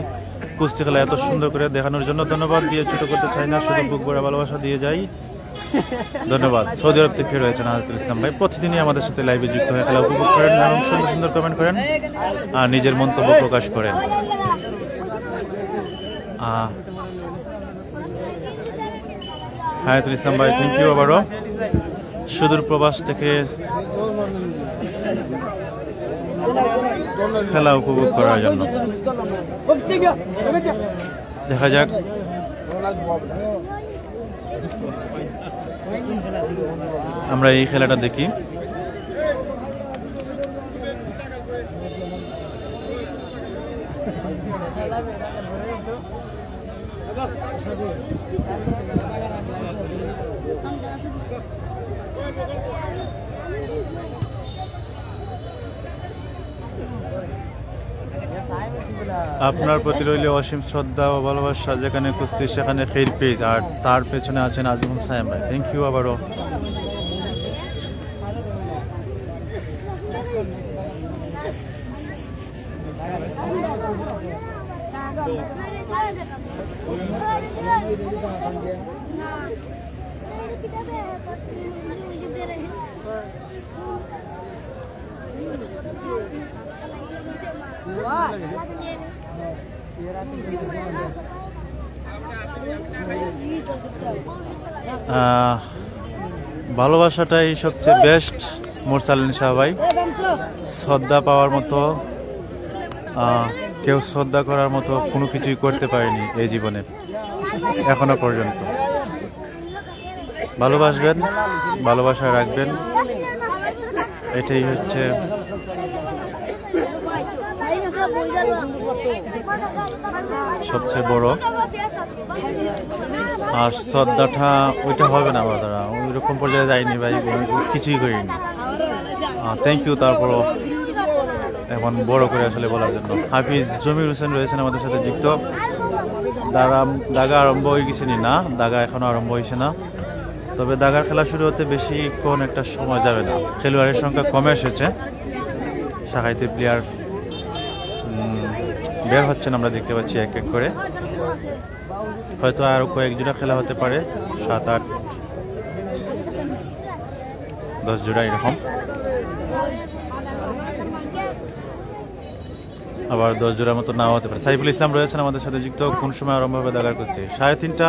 [SPEAKER 1] কুস্তি খেলা এত সুন্দর করে দেখানোর জন্য ধন্যবাদ। দিয়ে ছোট করতে চাই না, শুধু বুক ভরা ভালোবাসা দিয়ে যাই, ধন্যবাদ। সৌদি আরব থেকে রয়েছেন হায়াতুল ইসলাম ভাই, প্রতিদিনই আমাদের সাথে লাইভে যুক্ত হয়ে খেলা উপভোগ করেন এবং সুন্দর সুন্দর কমেন্ট করেন আর নিজের মন্তব্য প্রকাশ করেন। হায়াতুল ইসলাম ভাই, থ্যাংক ইউ আবারও সুদূর প্রবাস থেকে খেলা উপভোগ করার জন্য। দেখা যাক, আমরা এই খেলাটা দেখি। আপনার প্রতি রইলে অসীম শ্রদ্ধা ও ভালোবাসা, যেখানে কুস্তি সেখানে খের পেজ, আর তার পেছনে আছেন আজীবন সায়েম ভাই, থ্যাংক ইউ আবারও। ভালোবাসাটাই সবচেয়ে বেস্ট মোরসালিন শাহ ভাই। শ্রদ্ধা পাওয়ার মতো কেউ শ্রদ্ধা করার মতো কোনো কিছুই করতে পারেনি এই জীবনে এখনো পর্যন্ত। ভালোবাসবেন, ভালোবাসা রাখবেন, এটাই হচ্ছে সবচেয়ে বড়। আর শ্রদ্ধাটা ওইটা হবে না দাদা, ওই রকম পর্যায়ে যায়নি ভাই, কিছুই করিনি। থ্যাংক ইউ তারপরও এখন বড় করে আসলে বলার জন্য। হাফিজ জমির হোসেন রয়েছেন আমাদের সাথে যুক্ত। দাগা আরম্ভ হয়ে গেছে না, দাগা এখনো আরম্ভ হয়েছে না, তবে দাগার খেলা শুরু হতে বেশিক্ষণ একটা সময় যাবে না। খেলোয়াড়ের সংখ্যা কমে এসেছে, শাখাইতে প্লেয়ার বের হচ্ছেন আমরা দেখতে পাচ্ছি এক এক করে। হয়তো আরো কয়েক জোড়া খেলা হতে পারে, 7, 8, 10 জোড়া এরকম, আবার 10 জোড়ার মতো নাও হতে পারে। সাইফুল ইসলাম রয়েছেন আমাদের সাথে যুক্ত। কোন সময় আরম্ভ হবে দাগার করছে? 3:30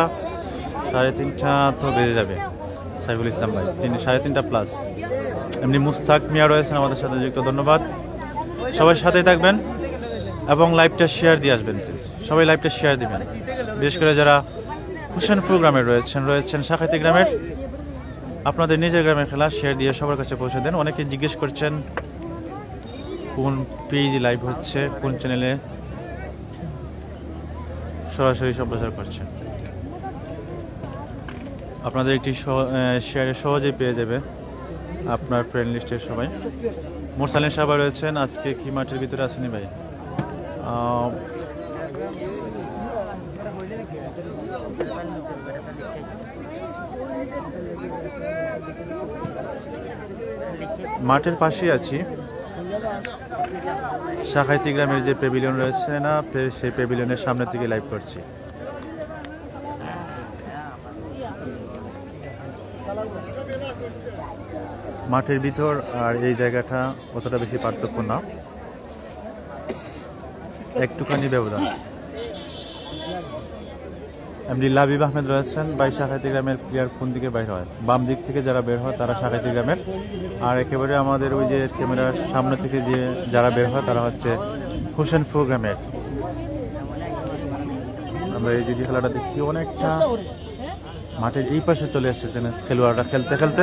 [SPEAKER 1] তো বেজে যাবে। সাইফুল ইসলাম ভাই 3:30+। এমনি মুস্তাক মিয়া রয়েছেন আমাদের সাথে যুক্ত। ধন্যবাদ, সবাই সাথেই থাকবেন এবং লাইভটা শেয়ার দিয়ে আসবেন প্লিজ। সবাই লাইভটা শেয়ার দিবেন, বিশেষ করে যারা হোসেনপুর গ্রামের রয়েছেন শাখাইতি গ্রামের, আপনাদের নিজের গ্রামের খেলা শেয়ার দিয়ে সবার কাছে পৌঁছে দেন। অনেকে জিজ্ঞেস করছেন কোন পেজে লাইভ হচ্ছে, কোন চ্যানেলে সরাসরি সম্প্রচার করছেন। আপনাদের একটি শেয়ারে সহজেই পেয়ে যাবে আপনার ফ্রেন্ড লিস্টের সবাই। মোরসালিন শাহ ভাই রয়েছেন। আজকে কি মাঠের ভিতরে আসেনি ভাই? মাঠের পাশেই আছি। শাখাইতি গ্রামের যে প্যাভিলিয়ন রয়েছে না, সেই প্যাভিলিয়নের সামনে থেকে লাইভ করছি। মাঠের ভিতর আর এই জায়গাটা অতটা বেশি পার্থক্য না, একটুখানি ব্যবধান। এমনি লাবিব আহমেদ রয়েছেন। ভাই শাখাইতি গ্রামের প্লেয়ার কোন দিকে বের হয়? বাম দিক থেকে যারা বের হয় তারা শাখাইতি গ্রামের, আর একেবারে আমাদের ওই যে ক্যামেরার সামনে থেকে যে যারা বের হয় তারা হচ্ছে হোসেনপুর গ্রামের। আমরা এই যে খেলাটা দেখি অনেকটা মাঠের এই পাশে চলে এসেছেন খেলোয়াড়রা খেলতে খেলতে।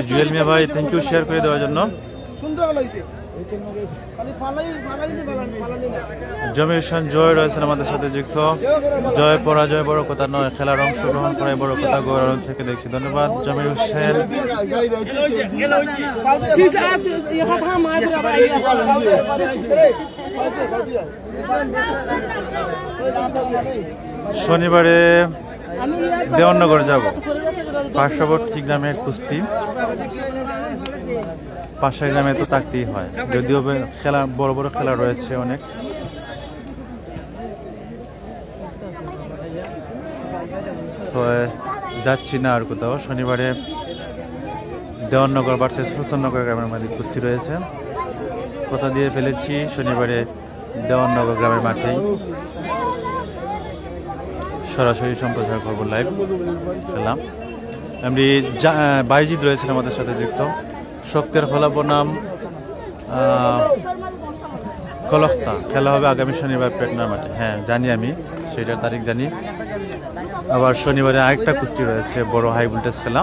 [SPEAKER 1] জুয়েল মিয়া ভাই থ্যাংক ইউ শেয়ার করে দেওয়ার জন্য। জমির হোসেন জয় রয়েছেন আমাদের সাথে যুক্ত। জয় পরাজয় বড় কথা নয়, খেলার অংশগ্রহণ করাই বড় কথা। গৌরব থেকে দেখছি। ধন্যবাদ জমির হোসেন। শনিবারে দেওয়াননগর যাব, পার্শ্ববর্তী গ্রামের কুস্তি। পাশের গ্রামে তো থাকতেই হয়, যদিও খেলা বড় বড় খেলা রয়েছে অনেক। তো যাচ্ছি না আর কোথাও। শনিবারে দেওয়াননগর ভার্সেস হোসেননগর গ্রামের মধ্যে কুস্তি রয়েছে, কথা দিয়ে ফেলেছি। শনিবারে দেওয়াননগর গ্রামের মাঠেই সরাসরি সম্প্রচার করবো লাইভ খেলা। এমনি বাইজিৎ রয়েছেন আমাদের সাথে যুক্ত। শক্তের ফলা বনাম কলখতা খেলা হবে আগামী শনিবার পেটনার মাঠে। হ্যাঁ জানি, আমি সেটার তারিখ জানি। আবার শনিবারে আরেকটা কুস্তি রয়েছে, বড় হাই ভোল্টেজ খেলা,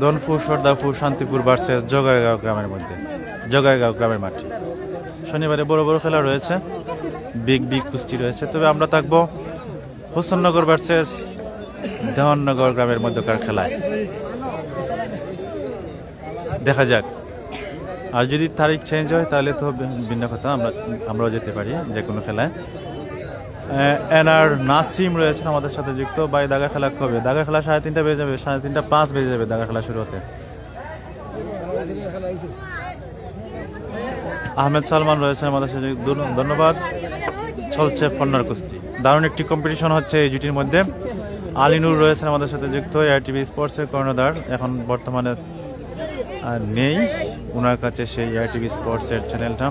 [SPEAKER 1] দনপুর, সর্দারপুর, শান্তিপুর ভার্সেস জগাইগাঁও গ্রামের মধ্যে, জগাইগাঁও গ্রামের মাঠে। শনিবারে বড় বড় খেলা রয়েছে, বিগ কুস্তি রয়েছে। তবে আমরা থাকবো হোসেননগর ভার্সেস দেওয়াননগর গ্রামের মধ্যকার খেলায়। দেখা যাক, আর যদি তারিখ চেঞ্জ হয় তাহলে তো ভিন্ন কথা, আমরাও যেতে পারি যে কোনো খেলায়। এনআর নাসিম রয়েছেন আমাদের সাথে যুক্ত। ভাই দাগা খেলা কবে? দাগা খেলা 3:30 বেজে যাবে, 3:30+বেজে যাবে দাগা খেলা শুরু হতে। আহমেদ সালমান রয়েছেন আমাদের সাথে, ধন্যবাদ। চলছে ফন্নার কুস্তি, দারুণ একটি কম্পিটিশন হচ্ছে এই জুটির মধ্যে। আলিনুর রয়েছেন আমাদের সাথে যুক্ত, এআরটিভি স্পোর্টসের কর্ণধার, এখন বর্তমানে নেই ওনার কাছে সেই এআরটিভি স্পোর্টসের চ্যানেলটা।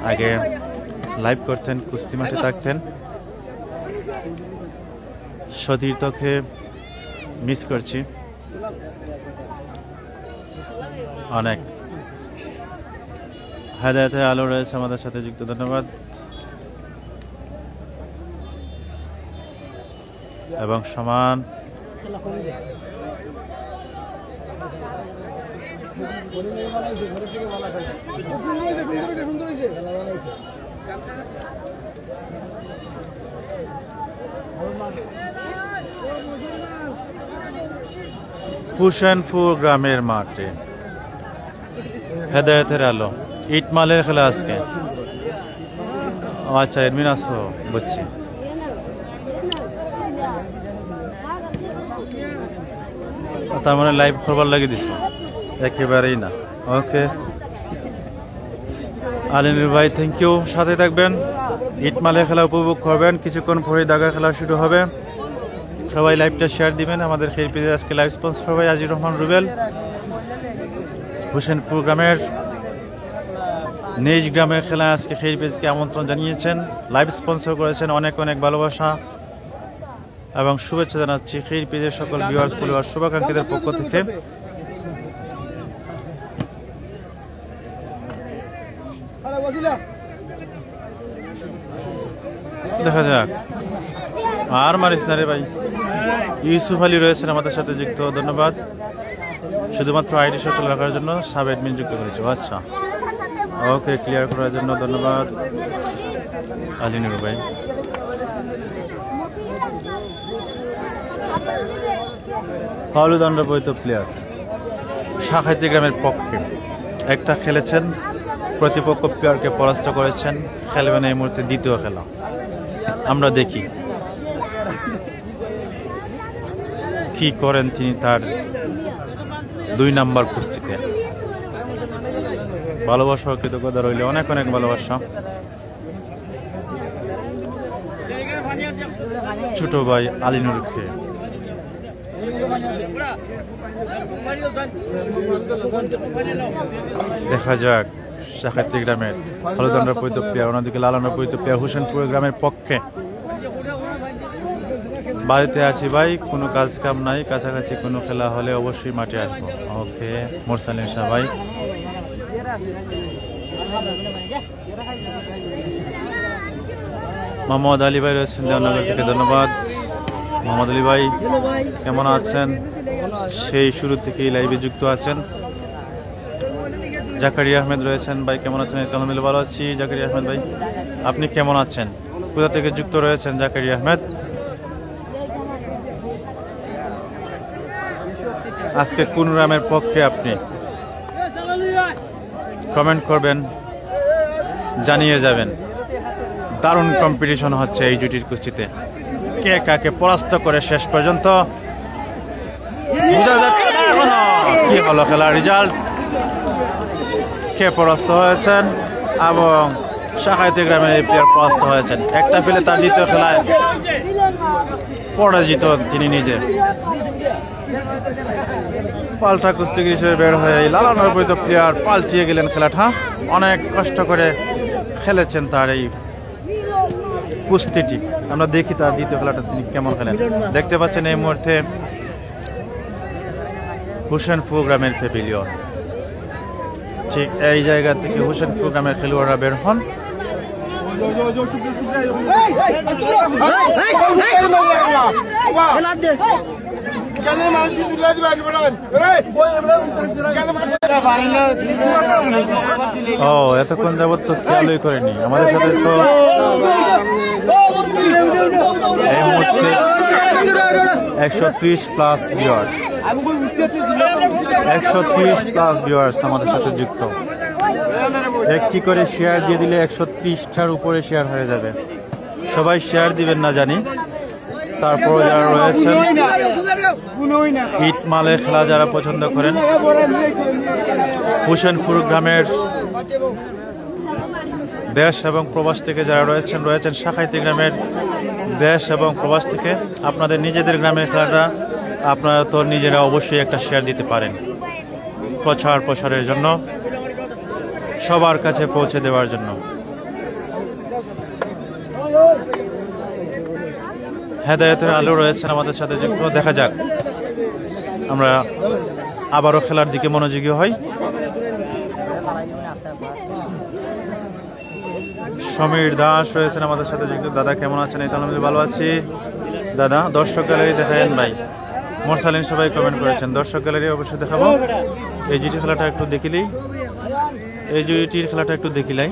[SPEAKER 1] আগে লাইভ করতেন, কুস্তি মাঠে থাকতেন। সতীর্থকে মিস করছি অনেক। হেদায়েতের আলো রয়েছে আমাদের সাথে যুক্ত, ধন্যবাদ। এবং সমান হুসেনপুর গ্রামের মাঠে হেদায়েতের আলো, ইটমালের খেলা আজকে। আচ্ছা, এডমিন আসো, বুঝছি। তার মানে লাইভ করবার লাগিয়ে দিছো? একেবারেই না। ওকে আলিনুর ভাই, থ্যাংক ইউ। সাথে থাকবেন, ইটমালের খেলা উপভোগ করবেন। কিছুক্ষণ পরে দাগার খেলা শুরু হবে। সবাই লাইভটা শেয়ার দিবেন। আমাদের খেল পেজে আজকে লাইভ স্পন্সর ভাই আজির রহমান রুবেল, হুসেনপুর গ্রামের নিজ গ্রামের খেলা আজকে খেল পেজকে আমন্ত্রণ জানিয়েছেন, লাইভ স্পন্সর করেছেন। অনেক অনেক ভালোবাসা এবং শুভেচ্ছা জানাচ্ছি খেল পেজের সকল ভিউয়ার্স, ফলোয়ার, শুভাকাঙ্ক্ষীদের পক্ষ থেকে। দেখা যাক। আর মারিস না রে ভাই। ইউসুফ আলী রয়েছেন আমাদের সাথে যুক্ত, ধন্যবাদ। শুধুমাত্র আইডি সচল রাখার জন্য সাব অ্যাডমিন যুক্ত করেছে। আচ্ছা, ওকে, ক্লিয়ার করার জন্য ধন্যবাদ আলিনুর ভাই। হালুদণ্ড বৈত প্লেয়ার শাখাইতি গ্রামের পক্ষে একটা খেলেছেন, প্রতিপক্ষ প্লেয়ারকে পরাস্ত করেছেন। খেলবেন এই মুহূর্তে দ্বিতীয় খেলা, আমরা দেখি কি করেন তিনি তার 2 নম্বর কুস্তিতে। ভালোবাসা ও কৃতজ্ঞতা রইলে, অনেক অনেক ভালোবাসা। ছোট ভাই আলিনুরকে দেখা যাক। শাখাইতি গ্রামের হলদণ্ড পৈত প্লেয়ার, অন্যদিকে লালন পৈত প্লেয়ার হুসেনপুর গ্রামের পক্ষে। বাড়িতে আছি ভাই, কোনো কাজ কাম নাই, কাছাকাছি কোনো খেলা হলে অবশ্যই মাঠে আসবো। ওকে মোরসালিন শাহ ভাই। মোহাম্মদ আলী ভাই রয়েছেন দেওয়ানগর থেকে, ধন্যবাদ। মোহাম্মদ আলী ভাই কেমন আছেন? সেই শুরু থেকেই লাইভে যুক্ত আছেন। জাকারিয়া আহমেদ রয়েছেন, ভাই কেমন আছেন? আলহামদুলিল্লাহ ভালো আছি। জাকারিয়া আহমেদ ভাই, আপনি কেমন আছেন? কোথা থেকে যুক্ত রয়েছেন জাকারিয়া আহমেদ? আজকে কোন গ্রামের পক্ষে আপনি কমেন্ট করবেন, জানিয়ে যাবেন। দারুণ কম্পিটিশন হচ্ছে এই জুটির কুস্তিতে, কে কাকে পরাস্ত করে শেষ পর্যন্ত বোঝা যাচ্ছে না এখনো কি হলো খেলার রেজাল্ট, কে পরাস্ত হয়েছেন এবং শাখাইতি গ্রামের এই প্লেয়ার পরাস্ত হয়েছেন। একটা ফেলে তার দ্বিতীয় খেলায় পরাজিত তিনি নিজে। পাল্টা কুস্তিগির হিসেবে বের হয়ে লালনের বৈধ প্লেয়ার পাল্টিয়ে গেলেন খেলাটা। অনেক কষ্ট করে খেলেছেন তার এই কুস্তিটি। আমরা দেখি তার দ্বিতীয় খেলাটা তিনি কেমন খেলেন। দেখতে পাচ্ছেন এই মুহূর্তে হুসেনপুর গ্রামের প্যাভিলিয়ন, ঠিক এই জায়গা থেকে হুসেনপুর গ্রামের খেলোয়াড়রা বের হন। ও এতক্ষণ যাবত তো খেয়ালই করেনি আমাদের সাথে। তো এই মুহূর্তে 130 প্লাস ভিউয়ার্স, 130 প্লাস ভিউয়ার্স আমাদের সাথে যুক্ত। একটি করে শেয়ার দিয়ে দিলে 130টার উপরে শেয়ার হয়ে যাবে। সবাই শেয়ার দিবেন না জানি, তারপর যারা রয়েছেন ইট মালের খেলা যারা পছন্দ করেন, হুসেনপুর গ্রামের দেশ এবং প্রবাস থেকে যারা রয়েছেন শাখাইতি গ্রামের দেশ এবং প্রবাস থেকে আপনাদের নিজেদের গ্রামের খেলাটা আপনারা তো নিজেরা অবশ্যই একটা শেয়ার দিতে পারেন প্রসারের জন্য, সবার কাছে পৌঁছে দেওয়ার জন্য। হেদায়েতের আলো রয়েছেন আমাদের সাথে যুক্ত। দেখা যাক আমরা আবারও খেলার দিকে মনোযোগী হই। সমীর দাস রয়েছেন আমাদের সাথে যুক্ত। দাদা কেমন আছেন? এই তো আলহামদুলিল্লাহ ভালো আছি। দাদা দর্শক গ্যালারি দেখায়েন ভাই। মোরসালিন সবাই কমেন্ট করেছেন। দর্শক গ্যালারি অবশ্যই দেখাবো। এই জিটির খেলাটা একটু দেখিলেই, এই জিটির খেলাটা একটু দেখিলাই।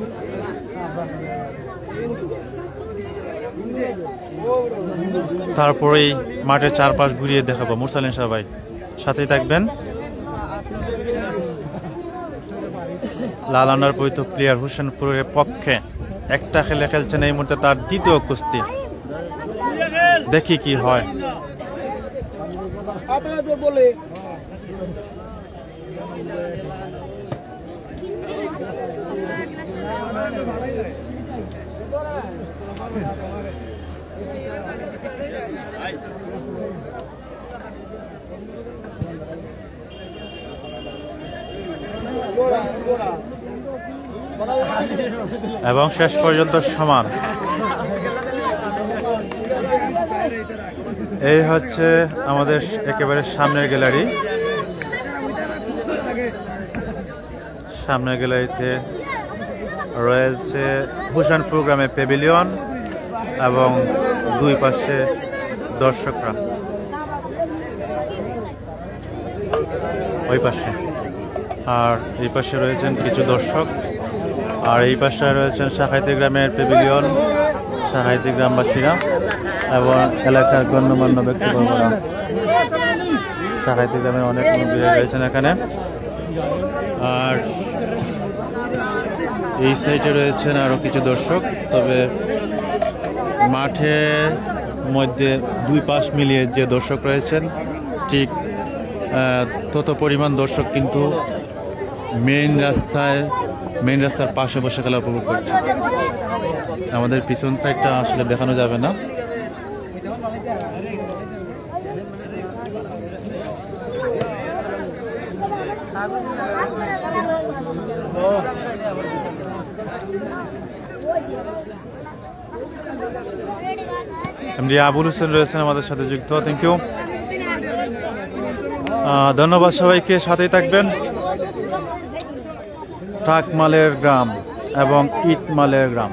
[SPEAKER 1] তারপরেই মাঠের চারপাশ ঘুরিয়ে দেখাবো। মোরসালিন সবাই সাথেই থাকবেন। লাল আন্ডার পরিত প্লেয়ার হোসেনপুরের পক্ষে একটা খেলে খেলছেন এই মুহূর্তে তার দ্বিতীয় কুস্তি। দেখি কি হয়। এবং শেষ পর্যন্ত সমান। এই হচ্ছে আমাদের একেবারে সামনের গ্যালারি। সামনের গ্যালারিতে রয়েছে হোসেনপুর গ্রামের প্যাভিলিয়ন এবং দুই পাশে দর্শকরা ওই পাশে, আর এই পাশে রয়েছেন কিছু দর্শক, আর এই পাশে রয়েছেন শাখাইতি গ্রামের প্যাভিলিয়ন, শাখাইতি গ্রামবাসীরা এবং এলাকার গণ্যমান্য ব্যক্তিবর্গরা। শাখাইতি গ্রামের অনেক মুরব্বী রয়েছেন এখানে। আর এই সাইডে রয়েছেন আরো কিছু দর্শক। তবে মাঠের মধ্যে দুই পাশ মিলিয়ে যে দর্শক রয়েছেন ঠিক তত পরিমাণ দর্শক কিন্তু মেইন রাস্তার পাশে বসে খেলা উপভোগ করছে। আমাদের পিছন সাইডটা আসলে দেখানো যাবে না। এমডি আবুল হোসেন রয়েছেন আমাদের সাথে যুক্ত। থ্যাংক ইউ, ধন্যবাদ সবাইকে। সাথেই থাকবেন। ট্রাক মালের গ্রাম এবং ইট মালের গ্রাম।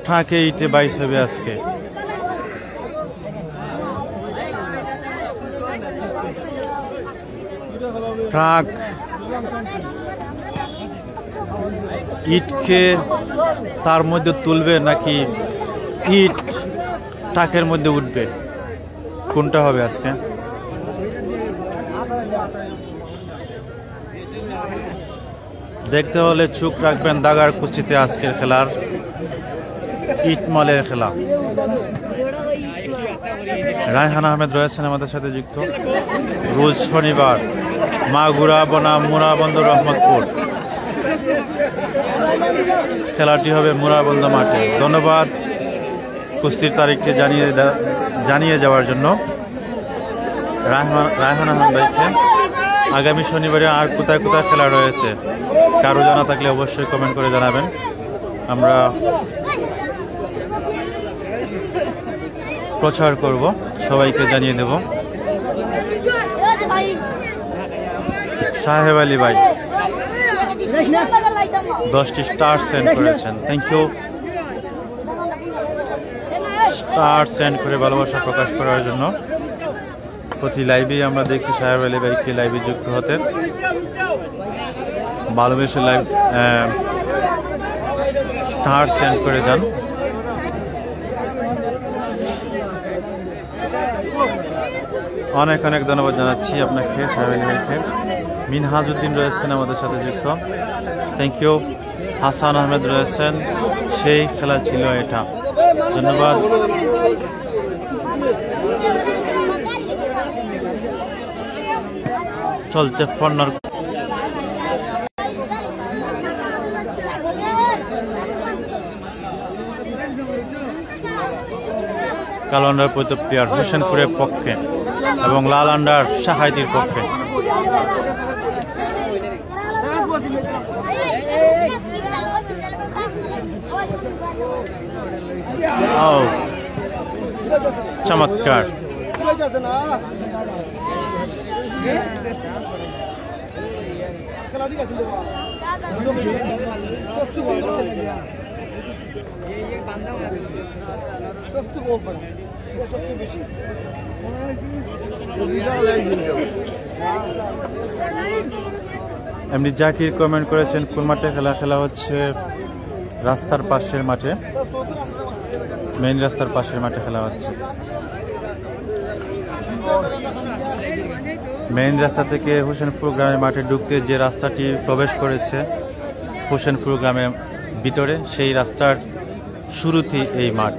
[SPEAKER 1] ট্রাকে ইটে বাইশ হবে আজকে। ট্রাক ইটকে তার মধ্যে তুলবে নাকি ইট ট্রাকের মধ্যে উঠবে, কোনটা হবে আজকে? দেখতে হলে চোখ রাখবেন দাগার কুস্তিতে। আজকের খেলার ইটমালের খেলা। রায়হান আহমেদ রয়েছেন আমাদের সাথে যুক্ত। রোজ শনিবার মাগুরা বনাম মুরাবন্দর রহমতপুর। খেলাটি হবে মুরাবন্দর মাঠে। ধন্যবাদ কুস্তির তারিখটি জানিয়ে যাওয়ার জন্য রায়হান আহমেদ ভাইকে। আগামী শনিবারে আর কোথায় কোথায় খেলা রয়েছে কারো জানা থাকলে অবশ্যই কমেন্ট করে জানাবেন, আমরা প্রচার করব, সবাইকে জানিয়ে দেব। সাহেব আলী ভাই 10টি স্টার সেন্ড করেছেন। Thank you. স্টার সেন্ড করে ভালোবাসা প্রকাশ করার জন্য। প্রতি লাইভে আমরা দেখি সাহেব আলী ভাইকে লাইভে যুক্ত হতে। ভালোবেসে লাইভ স্টার সেন্ড করে যান। অনেক অনেক ধন্যবাদ জানাচ্ছি আপনাকে সাহেব আলী ভাইকে। মিনহাজউদ্দিন রয়েছেন আমাদের সাথে যুক্ত। Thank you. হাসান আহমেদ রয়েছেন। সেই খেলা ছিল এটা। ধন্যবাদ। চলছে কর্নার। কালো আন্ডার পৈত প্লেয়ার হোসেনপুরের পক্ষে এবং লাল আন্ডার সাহাইতির পক্ষে। চমৎকার এমনি জাকির কমেন্ট করেছেন কোন মাঠে খেলা হচ্ছে রাস্তার পাশের মাঠে, মেইন রাস্তার পাশের মাঠে খেলা হচ্ছে। মেইন রাস্তা থেকে হোসেনপুর গ্রামের মাঠে ঢুকতে যে রাস্তাটি প্রবেশ করেছে হোসেনপুর গ্রামের ভিতরে, সেই রাস্তার শুরুতেই এই মাঠ।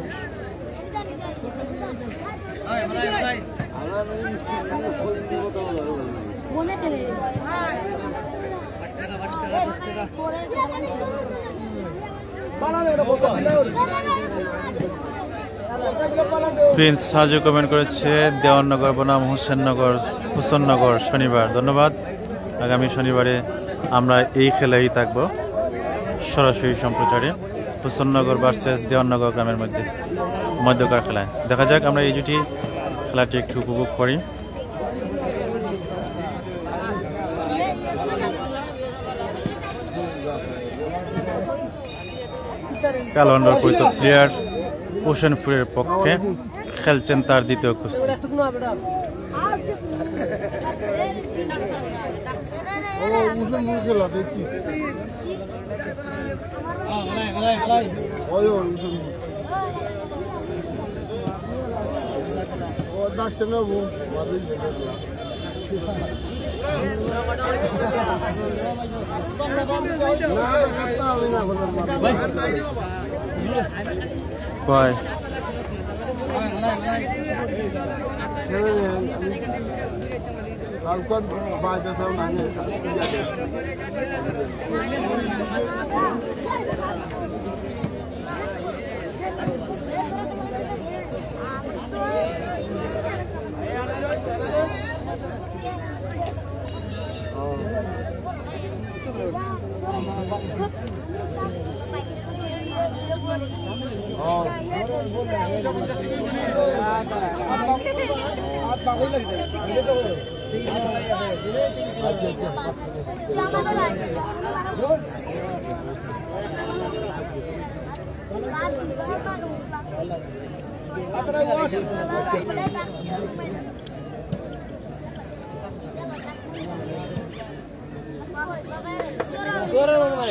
[SPEAKER 1] প্রিন্স সাজু কমেন্ট করেছে দেওয়াননগর বনাম হুসেননগর শনিবার। ধন্যবাদ। আগামী শনিবারে আমরা এই খেলাই থাকবো সরাসরি সম্প্রচারে, হুসেননগর ভার্সেস দেওয়াননগর গ্রামের মধ্যকার খেলায়। দেখা যাক আমরা এই দুটি খেলাটি একটু উপভোগ করি। কালো আন্ডার পৈত প্লেয়ার হোসেনপুরের পক্ষে খেলছেন তার দ্বিতীয় কুস্তি। কয়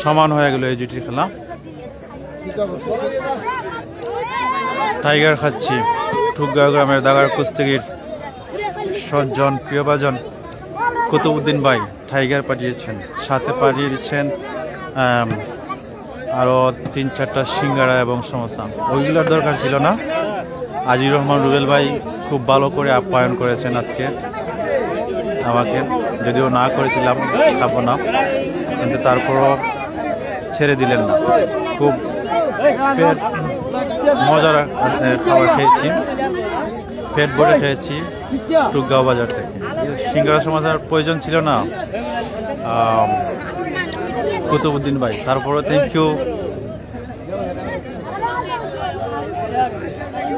[SPEAKER 1] সমান হয়ে গেল এই দুটি খেলা। টাইগার খাচ্ছি ঠুকগাঁও গ্রামের দাগার কুস্তিগির সজ্জন প্রিয়ভাজন কুতুবউদ্দিন ভাই টাইগার পাঠিয়েছেন, সাথে পাঠিয়েছেন আরো 3-4টা সিঙ্গারা এবং সমোসা। ওইগুলোর দরকার ছিল না। আজির রহমান রুবেল ভাই খুব ভালো করে আপ্যায়ন করেছেন আজকে আমাকে, যদিও না করেছিলাম খাবো না, কিন্তু তারপরও ছেড়ে দিলেন না। খুব মজার খাবার খেয়েছি, পেট ভরে খেয়েছি টুকগাঁও বাজার থেকে। সিঙ্গারা সমোসার প্রয়োজন ছিল না কুতুবউদ্দিন ভাই, তারপরে থ্যাংক ইউ।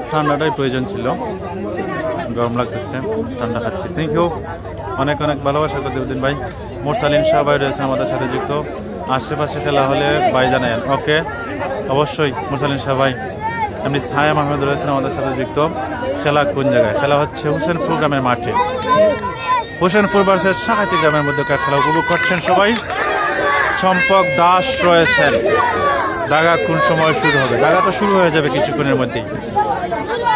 [SPEAKER 1] ঠান্ডাটাই প্রয়োজন ছিল, গরম লাগতেছে, ঠান্ডা খাচ্ছি। থ্যাংক ইউ, অনেক অনেক ভালোবাসা কুতুবউদ্দিন ভাই। মোরসালিন শাহ ভাই রয়েছে আমাদের সাথে যুক্ত। আশেপাশে খেলা হলে ভাই জানায়েন। ওকে, অবশ্যই মোরসালিন শাহ ভাই। এমনি ছায়াম আহমেদ রয়েছেন আমাদের সাথে যুক্ত। খেলা কোন জায়গায়? খেলা হচ্ছে হোসেনপুর গ্রামের মাঠে। হোসেনপুর ভার্সেস সাহাইতি গ্রামের মধ্যকার খেলা উপভোগ করছেন সবাই। চম্পক দাস রয়েছেন। দাগা কোন সময় শুরু হবে? দাগা তো শুরু হয়ে যাবে কিছুক্ষণের মধ্যেই।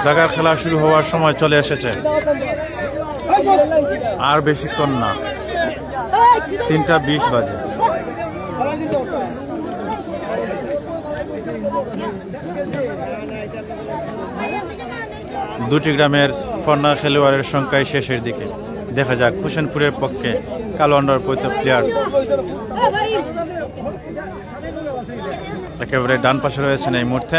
[SPEAKER 1] দাগার খেলা শুরু হওয়ার সময় চলে এসেছে, আর বেশিক্ষণ না, 3টা 20 বাজে। দুটি গ্রামের ফর্নার খেলোয়াড়ের সংখ্যায় শেষের দিকে। দেখা যাক হোসেনপুরের পক্ষে কালো আন্ডার পৈত প্লেয়ার একেবারে ডান পাশে রয়েছেন এই মুহূর্তে।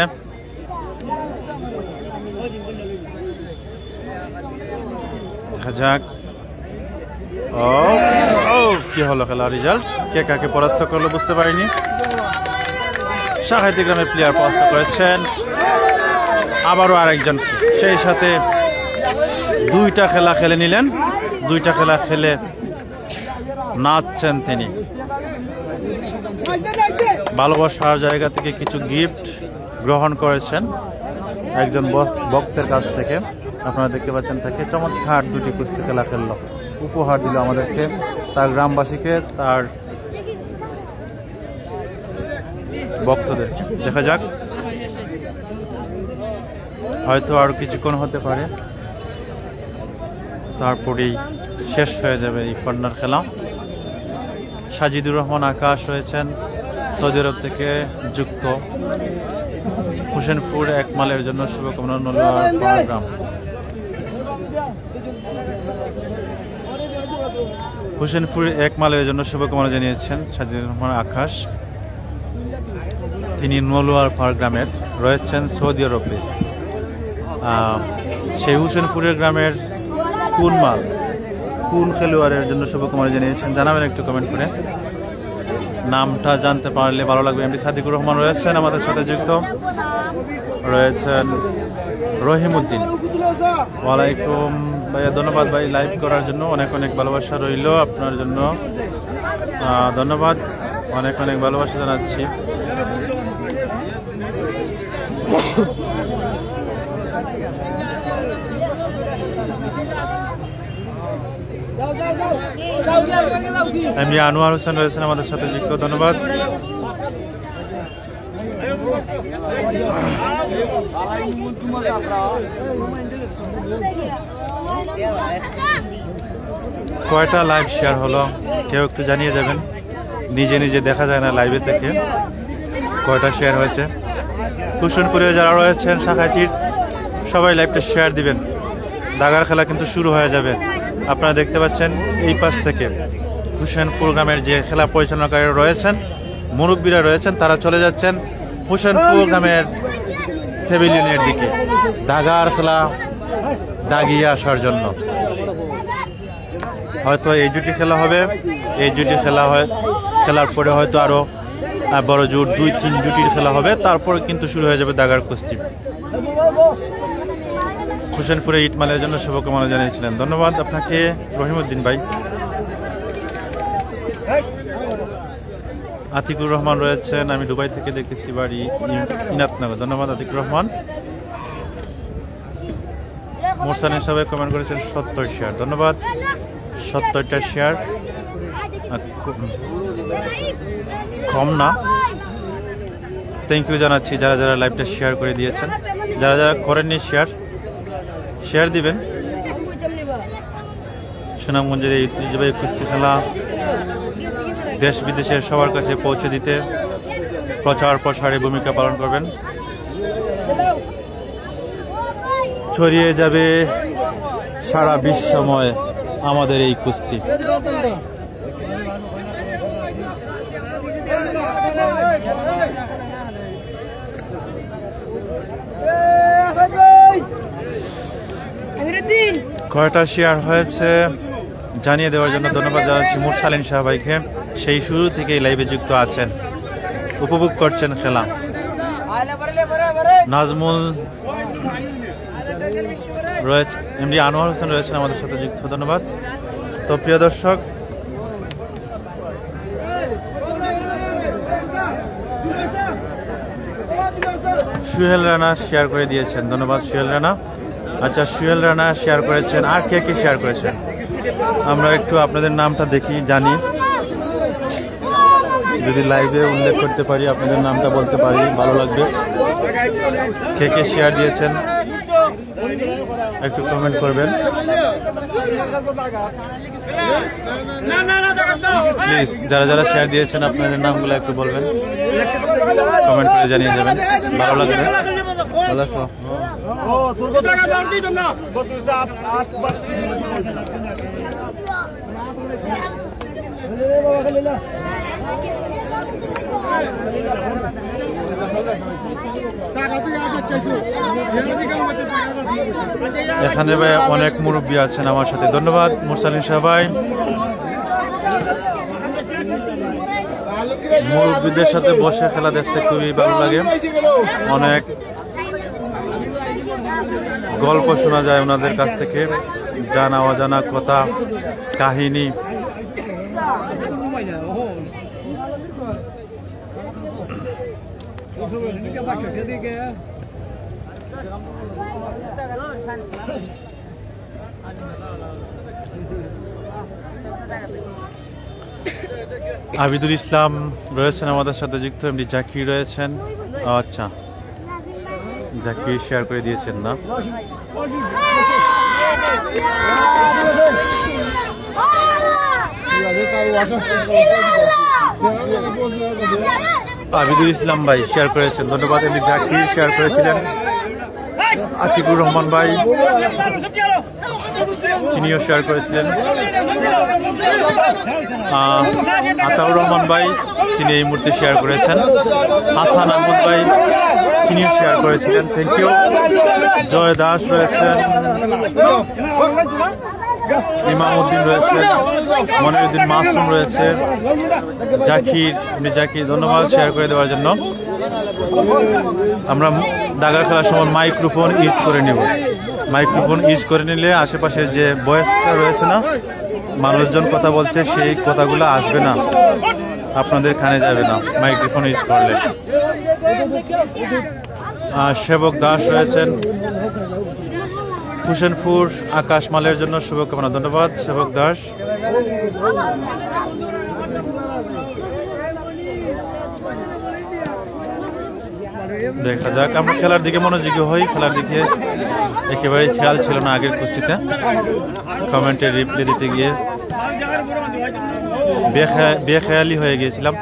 [SPEAKER 1] দেখা যাক ও কি হলো খেলার রেজাল্ট, কে কাকে পরাস্ত করলো বুঝতে পারিনি। সাহাইতি গ্রামের প্লেয়ার পরাস্ত করেছেন, আবারও আরেকজন, সেই সাথে দুইটা খেলা খেলে নিলেন, দুইটা খেলা খেলে নাচছেন তিনি। ভালোবাসার জায়গা থেকে কিছু গিফট গ্রহণ করেছেন একজন ভক্তের কাছ থেকে। আপনারা দেখতে পাচ্ছেন তাকে চমৎকার দুটি কুস্তি খেলা খেললো, উপহার দিল আমাদেরকে, তার গ্রামবাসীকে, তার ভক্তদের। দেখা যাক, হয়তো আর কিছুক্ষণ হতে পারে, তারপরেই শেষ হয়ে যাবে এই ফান্নার খেলা। সাজিদুর রহমান আকাশ রয়েছেন সৌদি আরব থেকে যুক্ত। হোসেনপুর এক মালের জন্য শুভকামনা প্রোগ্রাম। হোসেনপুর এক মালের জন্য শুভকামনা জানিয়েছেন সাজিদুর রহমান আকাশ। তিনি নলুয়ার পাড় গ্রামের, রয়েছেন সৌদি আরবে। সেই হোসেনপুরের গ্রামের কোন মাল, কোন খেলোয়াড়ের জন্য শুভকামনা জানিয়েছেন জানাবেন একটু কমেন্ট করে। নামটা জানতে পারলে ভালো লাগবে। এমডি সাদিকুর রহমান রয়েছেন আমাদের সাথে যুক্ত, রয়েছেন রহিমউদ্দিন। ওয়ালাইকুম ভাইয়া, ধন্যবাদ ভাই লাইভ করার জন্য, অনেক অনেক ভালোবাসা রইল আপনার জন্য, ধন্যবাদ, অনেক অনেক ভালোবাসা জানাচ্ছি। এমনি আনোয়ার হোসেন রয়েছেন আমাদের সাথে যুক্ত, ধন্যবাদ। কয়টা লাইভ শেয়ার হলো কেউ একটু জানিয়ে যাবেন, নিজে নিজে দেখা যায় না লাইভে থেকে কয়টা শেয়ার হয়েছে। হোসেনপুরে যারা রয়েছেন শাখাটির সবাই লাইভটা শেয়ার দিবেন, দাগার খেলা কিন্তু শুরু হয়ে যাবে। আপনারা দেখতে পাচ্ছেন এই পাশ থেকে হোসেনপুর গ্রামের যে খেলা পরিচালনাকারী রয়েছেন, মুরব্বীরা রয়েছেন, তারা চলে যাচ্ছেন হোসেনপুর গ্রামের প্যাভিলিয়নের দিকে দাগার খেলা দাগিয়ে আসার জন্য। হয়তো এই জুটি খেলা হবে, এই জুটি খেলা খেলার পরে হয়তো আরো বড় জোর 2-3 জুটির খেলা হবে, তারপরে কিন্তু শুরু হয়ে যাবে দাগার কুস্তি। হোসেনপুরে ইটমালের জন্য শুভকামনা জানিয়েছিলেন, ধন্যবাদ আপনাকে রহিমউদ্দিন ভাই। আতিকুর রহমান রয়েছেন, আমি দুবাই থেকে দেখতেছি, বাড়ি ইনাতনগর, ধন্যবাদ আতিকুর রহমান। মোরসান হিসাবে কমেন্ট করেছেন 70 শেয়ার, ধন্যবাদ, 70টা শেয়ার কম না। থ্যাংক ইউ জানাচ্ছি যারা যারা লাইভটা শেয়ার করে দিয়েছেন, যারা যারা করেননি শেয়ার দিবেন। সুনামগঞ্জের এই ঐতিহ্যবাহী কুস্তি খেলা দেশ বিদেশের সবার কাছে পৌঁছে দিতে প্রচার প্রসারে ভূমিকা পালন করবেন, ছড়িয়ে যাবে সারা বিশ্বময় আমাদের এই কুস্তি। কয়টা শেয়ার হয়েছে জানিয়ে দেওয়ার জন্য ধন্যবাদ জানাচ্ছি মুরসালিন শাহ ভাইকে, সেই শুরু থেকেই লাইভে যুক্ত আছেন, উপভোগ করছেন খেলা। নাজমুল রয়েছে, এমডি আনোয়ার হোসেন রয়েছেন আমাদের সাথে যুক্ত, ধন্যবাদ। তো প্রিয় দর্শক, সুহেল রানা শেয়ার করে দিয়েছেন, ধন্যবাদ সুহেল রানা। আচ্ছা, সুহেল রানা শেয়ার করেছেন, আর কে কে শেয়ার করেছেন আমরা একটু আপনাদের নামটা দেখি, জানি, যদি লাইভে উল্লেখ করতে পারি, আপনাদের নামটা বলতে পারি, ভালো লাগবে। কে কে শেয়ার দিয়েছেন একটু কমেন্ট করবেন প্লিজ। যারা যারা শেয়ার দিয়েছেন আপনাদের নামগুলো একটু বলবেন, কমেন্ট করে জানিয়ে যাবেন, ভালো লাগবে।
[SPEAKER 3] টাকা
[SPEAKER 1] এখানে ভাই অনেক মুরব্বী আছেন আমার সাথে। ধন্যবাদ মুরসালিন সাহেব ভাই। মুরব্বীদের সাথে বসে খেলা দেখতে খুবই ভালো লাগে। অনেক গল্প শোনা যায় ওনাদের কাছ থেকে, জানা অজানা কথা, কাহিনী। আবিদুল ইসলাম রয়েছেন আমাদের সাথে যুক্ত, এমনি জাকির রয়েছেন। আচ্ছা, জাকির শেয়ার করে দিয়েছেন না? আবিদুল ইসলাম ভাই শেয়ার করেছেন, ধন্যবাদ। এমনি জাকির শেয়ার করেছিলেন। আতিকুর রহমান ভাই তিনিও শেয়ার করেছিলেন। আতাউর রহমান ভাই তিনি এই মুহূর্তে শেয়ার করেছেন। হাসান আহমদ ভাই তিনিও শেয়ার করেছিলেন, থ্যাংক ইউ। জয় দাস রয়েছেন, ইমামউদ্দিন রয়েছেন, মনিরুদ্দিন মাসুম রয়েছে, জাকির জাকির ধন্যবাদ শেয়ার করে দেওয়ার জন্য। আমরা দাগা খেলার সময় মাইক্রোফোন ইউজ করে নিব। মাইক্রোফোন ইউজ করে নিলে আশেপাশের যে বয়সটা রয়েছে না, মানুষজন কথা বলছে, সেই কথাগুলো আসবে না, আপনাদের কানে যাবে না মাইক্রোফোন ইউজ করলে। সেবক দাস রয়েছেন, হোসেনপুর আকাশ মালের জন্য শুভকামনা, ধন্যবাদ সেবক দাস। দেখা যাক, আমরা খেলার দিকে মনোযোগী হই। খেলার দিকে একেবারে খেয়াল ছিল না আগের কুস্তিতে, কমেন্টে রিপ্লাই দিতে গিয়ে বেখেয়ালি হয়ে গিয়েছিলাম।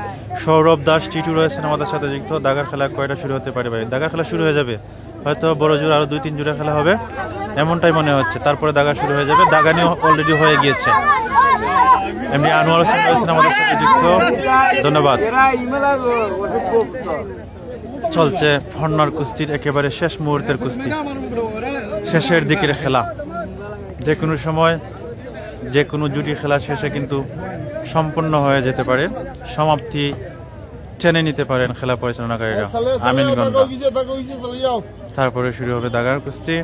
[SPEAKER 1] সৌরভ দাস টিটু রয়েছেন আমাদের সাথে যুক্ত। দাগার খেলা কয়টা শুরু হতে পারে ভাই? দাগার খেলা শুরু হয়ে যাবে, হয়তো বড় জোর আরো 2-3 জোড়া খেলা হবে এমনটাই মনে হচ্ছে, তারপরে দাগা শুরু হয়ে যাবে। দাগানি অলরেডি হয়ে গিয়েছে। এমনি আনোয়ার হোসেন রয়েছেন আমাদের সাথে যুক্ত, ধন্যবাদ। চলছে ফর্নার কুস্তির একেবারে শেষ মুহূর্তের কুস্তি, শেষের দিকের খেলা। যে কোনো সময় যে কোনো জুটি খেলা শেষে কিন্তু সম্পূর্ণ হয়ে যেতে পারে, সমাপ্তি টেনে নিতে পারেন খেলা পরিচালনাকারীরা। আমিনগঞ্জ তারপরে শুরু হবে দাগার কুস্তি।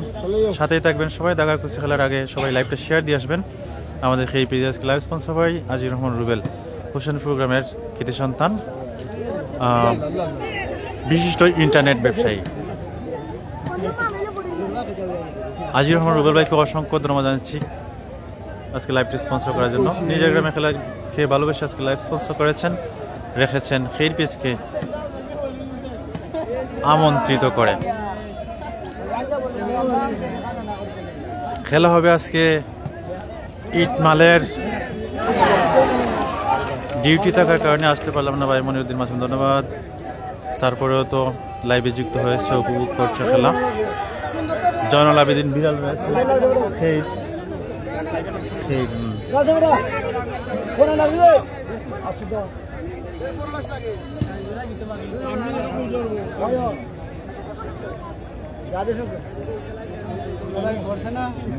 [SPEAKER 1] সাথেই থাকবেন সবাই। দাগার কুস্তি খেলার আগে সবাই লাইভটা শেয়ার দিয়ে আসবেন। আমাদের সেই পেজে লাইভ স্পন্সর হয় আজির রহমান রুবেল, হোসেনপুর গ্রামের কৃতি সন্তান, বিশিষ্ট ইন্টারনেট ব্যবসায়ী। আজির রহমান রুবেল ভাইকে অসংখ্য ধন্যবাদ জানাচ্ছি আজকে লাইভটি স্পন্সর করার জন্য। নিজের গ্রামে খেলা খেয়ে ভালোবেসে আজকে লাইভ স্পন্সর করেছেন, রেখেছেন খের পেজকে আমন্ত্রিত করে। খেলা হবে আজকে ইটমালের ডিউটি থাকার কারণে আসতে পারলাম না ভাই মনিরুদ্দিন মাসুম, ধন্যবাদ। তারপরেও তো লাইভে যুক্ত হয়েছে, উপভোগ করছে খেলা। জয়নুল আবেদিন বিড়াল রয়েছে,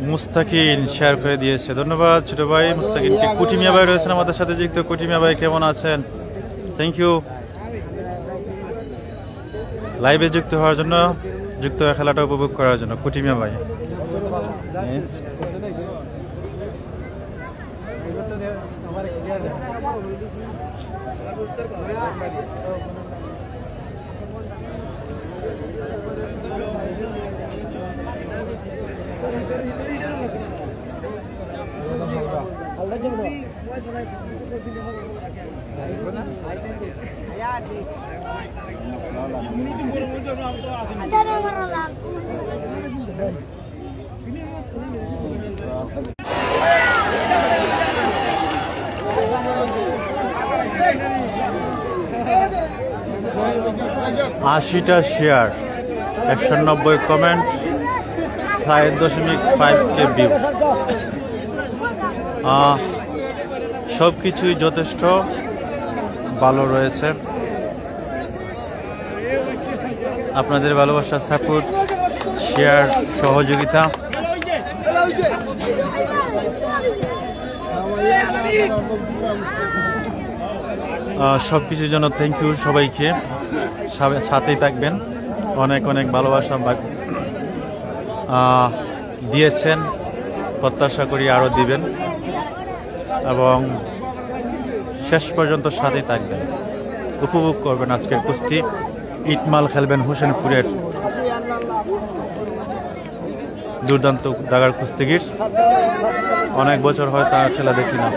[SPEAKER 1] মুস্তাকিন শেয়ার করে দিয়েছে, ধন্যবাদ ছোট ভাই মুস্তাকিনকে। কুটিমিয়া ভাই রয়েছেন আমাদের সাথে যুক্ত, কুটিমিয়া ভাই কেমন আছেন? থ্যাংক ইউ লাইভে যুক্ত হওয়ার জন্য, যুক্ত হয়ে খেলাটা উপভোগ করার জন্য কুটিমিয়া ভাই। আশিটা শেয়ার, 190 কমেন্ট, 5.5K ভিউ, সবকিছুই যথেষ্ট ভালো রয়েছে। আপনাদের ভালোবাসা, সাপোর্ট, শেয়ার সহযোগিতা সব কিছুর জন্য থ্যাংক ইউ সবাইকে। সাথেই থাকবেন, অনেক অনেক ভালোবাসা দিয়েছেন, প্রত্যাশা করি আরও দিবেন এবং শেষ পর্যন্ত সাথেই থাকবেন, উপভোগ করবেন আজকের কুস্তি। ইটমাল খেলবেন হোসেনপুরের দুর্দান্ত দাগার কুস্তিগির। অনেক বছর হয় তার খেলা দেখি না।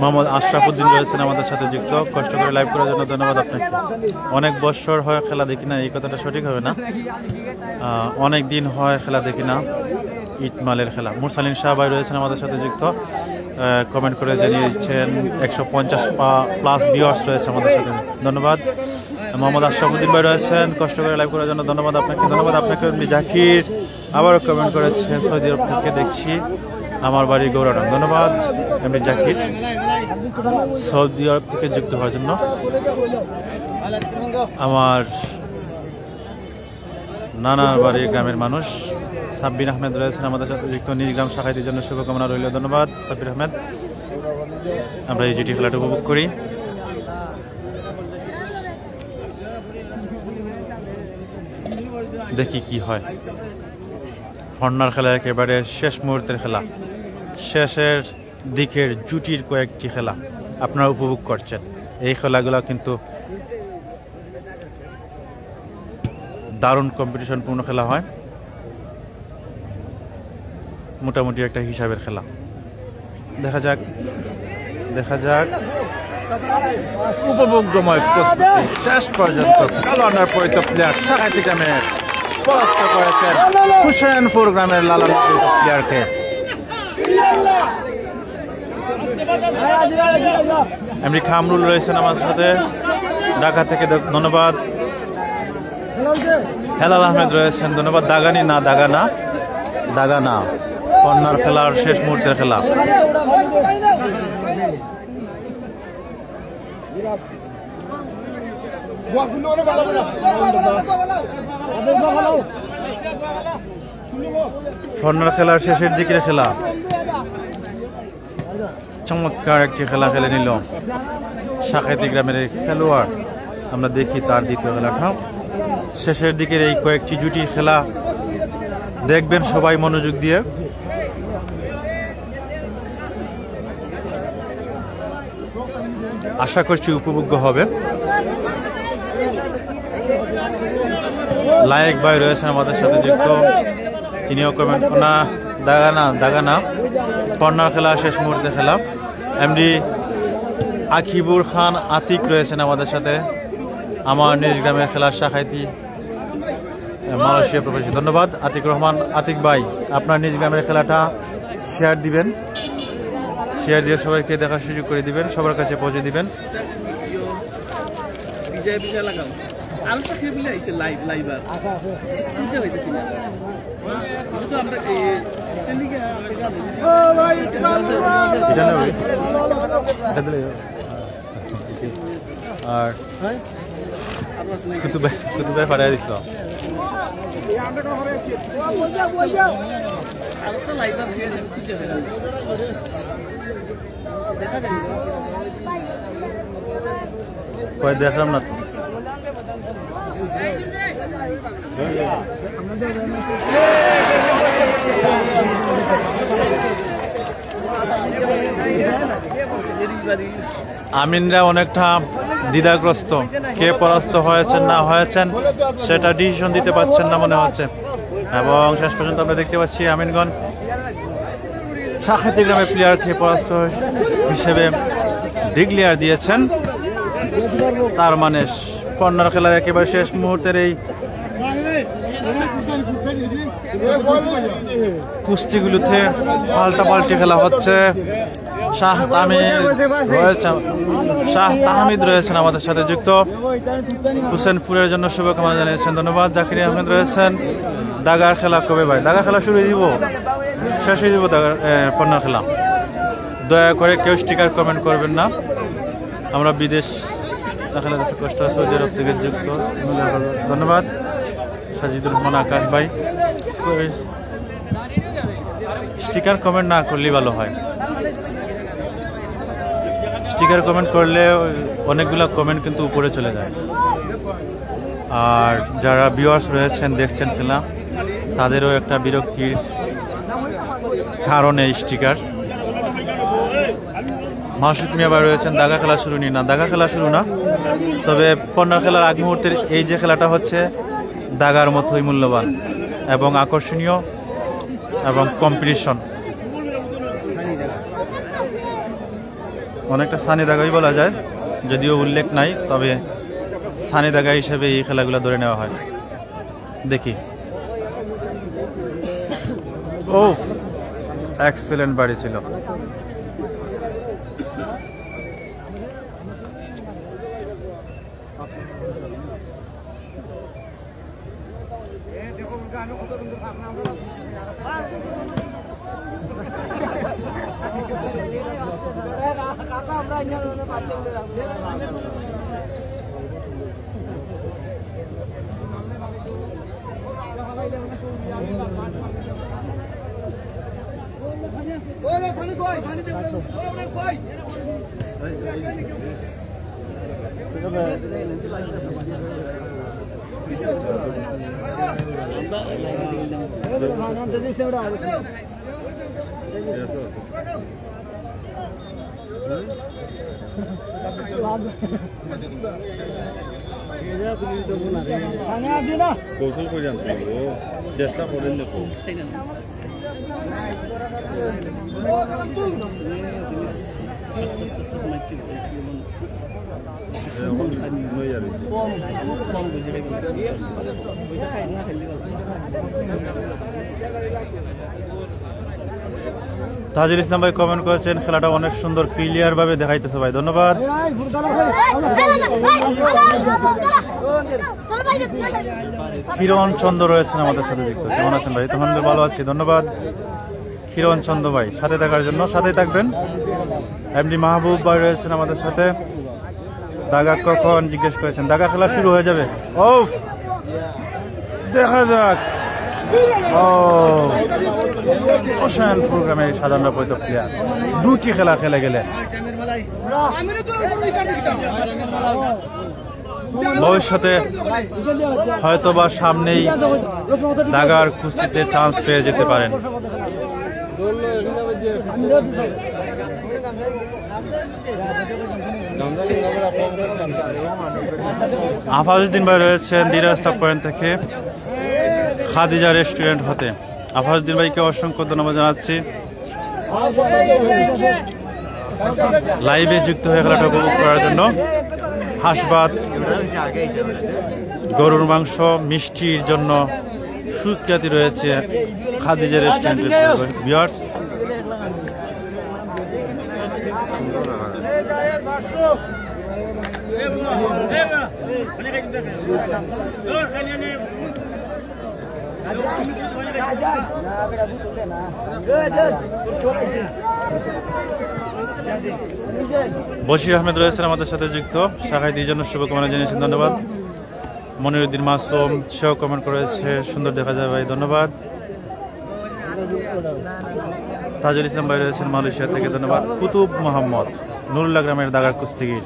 [SPEAKER 1] মোহাম্মদ আশরাফুদ্দিন রয়েছেন আমাদের সাথে যুক্ত। কষ্ট করে লাইভ করার জন্য ধন্যবাদ আপনাকে। অনেক বছর হয় খেলা দেখি না, এই কথাটা সঠিক হবে না, অনেক দিন হয় খেলা দেখি না ইটমালের খেলা। মুরসালিন শাহ ভাই রয়েছেন আমাদের সাথে যুক্ত, কমেন্ট করে জানিয়ে দিচ্ছেন 150+ ভিউয়ার্স রয়েছে আমাদের সাথে, ধন্যবাদ। মোহাম্মদ আশরাফুদ্দিন ভাই রয়েছেন, কষ্ট করে লাইভ করার জন্য ধন্যবাদ আপনাকে। ধন্যবাদ আপনাকে। জাকির আবারও কমেন্ট করেছেন, সৌদি আরব থেকে দেখছি, আমার বাড়ি গৌরাডাঙ্গা, ধন্যবাদ এমনি জাকির সৌদি আরব থেকে যুক্ত হওয়ার জন্য। আমার নানার বাড়ির গ্রামের মানুষ সাব্বির আহমেদ রয়েছেন আমাদের সাথে যুক্ত, নিজ গ্রাম শাখাটির জন্য শুভকামনা রইল, ধন্যবাদ সাব্বির আহমেদ। আমরা এই জিটি খেলাটা উপভোগ করি। দেখি কি হয়। ফর্নার খেলা একেবারে শেষ মুহূর্তের খেলা, শেষের দিকের জুটির কয়েকটি খেলা আপনারা উপভোগ করছেন। এই খেলাগুলো কিন্তু দারুণ কম্পিটিশনপূর্ণ খেলা হয়, মোটামুটি একটা হিসাবের খেলা। দেখা যাক উপভোগ্যময় প্রস্তুতি শেষ পর্যন্ত। কালোয়ানার পরিত প্লেয়ার শাখাতি গ্রামের পরাস্ত করেছেন হোসেনপুর গ্রামের লালান প্লেয়ারকে। এমনি খামরুল রয়েছেন আমার সাথে ঢাকা থেকে, ধন্যবাদ। হেলাল আহমেদ রয়েছেন, ধন্যবাদ। দাগানা কর্নার খেলার শেষ মুহূর্তের খেলা। কর্নার খেলার শেষের দিকের খেলা, চমৎকার একটি খেলা খেলে নিল শাখাতি গ্রামের খেলোয়াড়। আমরা দেখি তার দ্বিতীয় খেলাটা। শেষের দিকের এই কয়েকটি জুটি খেলা দেখবেন সবাই মনোযোগ দিয়ে। আশা করছি উপভোগ্য হবে। লায়েক ভাই রয়েছেন আমাদের সাথে যুক্ত, তিনিও কমেন্ট না দাগানা কর্নার খেলা শেষ মুহূর্তে খেলা। এমডি আকিবুর খান আতিক রয়েছেন আমাদের সাথে, আমার নিজ গ্রামের খেলার শাখাইতি মালয়েশিয়া প্রবাসী, ধন্যবাদ আতিক রহমান। আতিক ভাই আপনার নিজ গ্রামের খেলাটা শেয়ার দিবেন, শেয়ার দিয়ে সবাইকে দেখার সুযোগ করে দিবেন, সবার কাছে পৌঁছে দিবেন। আর কুতুব ভাই পাঠাই দিত। দেখলাম না তো। আমিনরা অনেকটা দ্বিধাগ্রস্ত, কে পরাস্ত হয়েছেন না হয়েছেন সেটা ডিসিশন দিতে পারছেন না মনে হচ্ছে। এবং শেষ পর্যন্ত আমরা দেখতে পাচ্ছি আমিনগঞ্জ শাখাতি গ্রামের প্লেয়ারকে পরাস্ত হিসেবে ডিক্লেয়ার দিয়েছেন। তার মানে কর্নার খেলার একেবারে শেষ মুহূর্তের এই কুস্তিগুলোতে পাল্টাপাল্টি খেলা হচ্ছে। শাহ তাহমিদ রয়েছেন আমাদের সাথে যুক্ত, হোসেনপুরের জন্য শুভকামনা জানিয়েছেন, ধন্যবাদ। জাকির আহমেদ রয়েছেন। দাগার খেলা কবে ভাই? দাগার খেলা শুরু হয়ে দিব, শেষ হয়ে যাব দাগার কর্নার খেলা। দয়া করে কেউ স্টিকার কমেন্ট করবেন না। আমরা বিদেশ দেখালে যত কষ্ট সৌদি আরব থেকে যুক্ত। ধন্যবাদ সাজিদুর রহমান আকাশ ভাই। স্টিকার কমেন্ট না করলেই ভালো হয়। স্টিকার কমেন্ট করলে অনেকগুলো কমেন্ট কিন্তু উপরে চলে যায়। আর যারা ভিউয়ার্স রয়েছেন দেখছেন খেলা, তাদেরও একটা বিরক্তির কারণ এই স্টিকার। মাসুদ মিয়া ভাই রয়েছেন, দাগা খেলা শুরু নি না, দাগা খেলা শুরু না, তবে পণ্য খেলার আগ মুহূর্তের এই যে খেলাটা হচ্ছে দাগার মতোই মূল্যবান এবং আকর্ষণীয় এবং কম্পিটিশন। অনেকটা সানি দাগাই বলা যায়, যদিও উল্লেখ নাই, তবে সানি দাগা হিসেবে এই খেলাগুলো ধরে নেওয়া হয়। দেখি, ও এক্সেলেন্ট বাড়ি ছিল। কৌশল করে জানতে হবে, চেষ্টা করেন না। তাজুল ইসলাম ভাই কমেন্ট করেছেন, খেলাটা অনেক সুন্দর ক্লিয়ার ভাবে দেখাইতেছে ভাই, ধন্যবাদ। কিরণ চন্দ্র রয়েছেন আমাদের সাথে যুক্ত, কেমন আছেন ভাই? তখন ভালো আছি, ধন্যবাদ কিরণ চন্দ্র ভাই সাথে থাকার জন্য। সাথেই থাকবেন। এমডি মাহবুব ভাই রয়েছেন আমাদের সাথে। দাগা কখন জিজ্ঞেস করেছেন, দাগা খেলা শুরু হয়ে যাবে। ও দেখা যাক। ও ওশান প্রোগ্রামে সাধারণ পরিত প্লেয়ার দুটি খেলা খেলে গেলেন। ভবিষ্যতে হয়তোবা সামনেই দাগার কুস্তিতে চান্স পেয়ে যেতে পারেন। আফাজউদ্দিন ভাই রয়েছেন দিরাস্তা পয়েন্ট থেকে, খাদিজা রেস্টুরেন্ট হতে। আফাজউদ্দিন ভাইকে অসংখ্য ধন্যবাদ জানাচ্ছি লাইভে যুক্ত হয়ে খেলাটা উপভোগ করার জন্য। হাঁসভাত, গরুর মাংস, মিষ্টির জন্য সুখ্যাতি রয়েছে খাদিজা রেস্টুরেন্টের ভিউয়ার্স। বশির আহমেদ রয়েছেন আমাদের সাথে যুক্ত, শাখায় দুই জন্য শুভকামনা জানিয়েছেন, ধন্যবাদ। মনিরুদ্দিন মাসুম সেও কমেন্ট করেছে, সুন্দর দেখা যায় ভাই, ধন্যবাদ। তাজুল ইসলাম ভাই রয়েছেন মালয়েশিয়া থেকে, ধন্যবাদ। কুতুব মোহাম্মদ নুরুল্লাহ গ্রামের দাগার কুস্তিগির,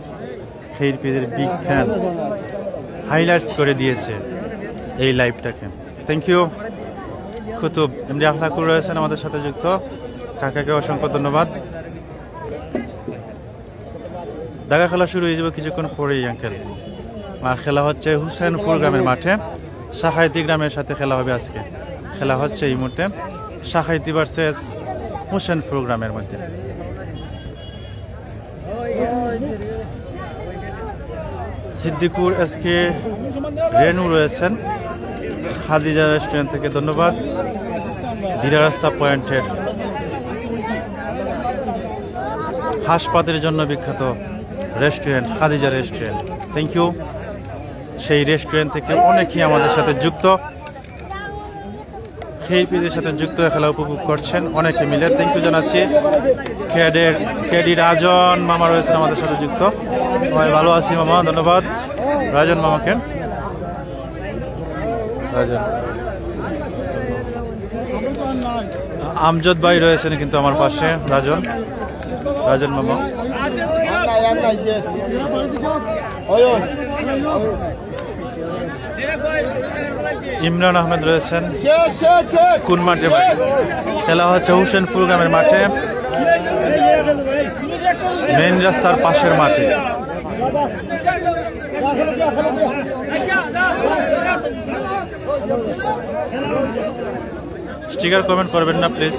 [SPEAKER 1] সেই পেজের বিগ ফ্যান, হাইলাইটস করে দিয়েছে এই লাইভটাকে, thank you Qutub. MD Akhlakur রয়েছেন আমাদের সাথে যুক্ত, কাকাকে অসংখ্য ধন্যবাদ। দাগা খেলা শুরু হয়ে যাবে কিছুক্ষণ পরেই আঙ্কেল। আর খেলা হচ্ছে হুসেনপুর গ্রামের মাঠে, শাখাইতি গ্রামের সাথে খেলা হবে আজকে। খেলা হচ্ছে এই মুহূর্তে শাখাইতি ভার্সেস হুসেনপুর গ্রামের মধ্যে। সিদ্দিকুর এসকে রেনু রয়েছেন খাদিজা রেস্টুরেন্ট থেকে, ধন্যবাদ। দিরাস্তা পয়েন্টের হাঁসপাতের জন্য বিখ্যাত restaurant Khadija restaurant, thank you. সেই রেস্টুরেন্ট থেকে অনেকেই আমাদের সাথে যুক্ত। খেই পিজের সাথে যুক্ত হয়ে খেলা উপভোগ করছেন অনেকে মিলে। থ্যাংক ইউ জানাচ্ছি। কেডি রাজন মামা রয়েছেন আমাদের সাথে যুক্ত। সবাই ভালো আছি মামা, ধন্যবাদ রাজন মামাকে। রাজন আমজদ ভাই রয়েছেন কিন্তু আমার পাশে, রাজন মামা। ইমরান আহমেদ রয়েছেন। কোন মাঠে ভাই? খেলা হচ্ছে হোসেনপুর গ্রামের মাঠে, মেইন রাস্তার পাশের মাঠে। স্টিকার কমেন্ট করবেন না প্লিজ।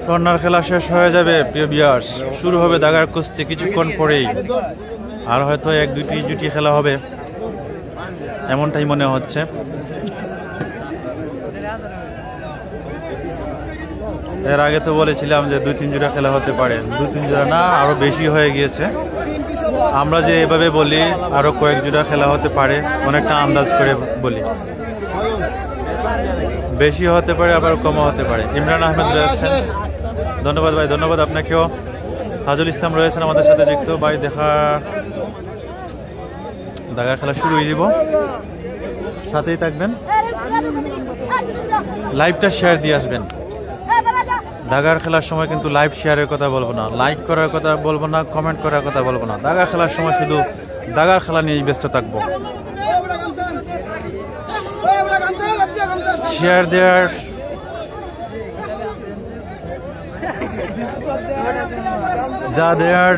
[SPEAKER 1] কর্নার খেলা শেষ হয়ে যাবে প্রিয় ভিউয়ার্স, শুরু হবে দাগার কুস্তি কিছুক্ষণ পরেই। আর হয়তো 1-2টি জুটি খেলা হবে এমনটাই মনে হচ্ছে। এর আগে তো বলেছিলাম যে 2-3 জোড়া খেলা হতে পারে, 2-3 জোড়া না আরো বেশি হয়ে গিয়েছে। আমরা যে এভাবে বলি আরো কয়েক জোড়া খেলা হতে পারে, অনেকটা আন্দাজ করে বলি। বেশি হতে পারে আবার কমও হতে পারে। ইমরান আহমেদ রয়েছেন, ধন্যবাদ ভাই, ধন্যবাদ আপনাকেও। তাজুল ইসলাম রয়েছেন আমাদের সাথে যুক্ত। ভাই দাগার খেলা শুরু হয়ে যাব, সাথেই থাকবেন। লাইভটা শেয়ার দিয়ে আসবেন। দাগার খেলার সময় কিন্তু লাইভ শেয়ারের কথা বলবো না, লাইক করার কথা বলবো না, কমেন্ট করার কথা বলবো না। দাগার খেলার সময় শুধু দাগার খেলা নিয়েই ব্যস্ত থাকবো। শেয়ার দেওয়ার যা দেওয়ার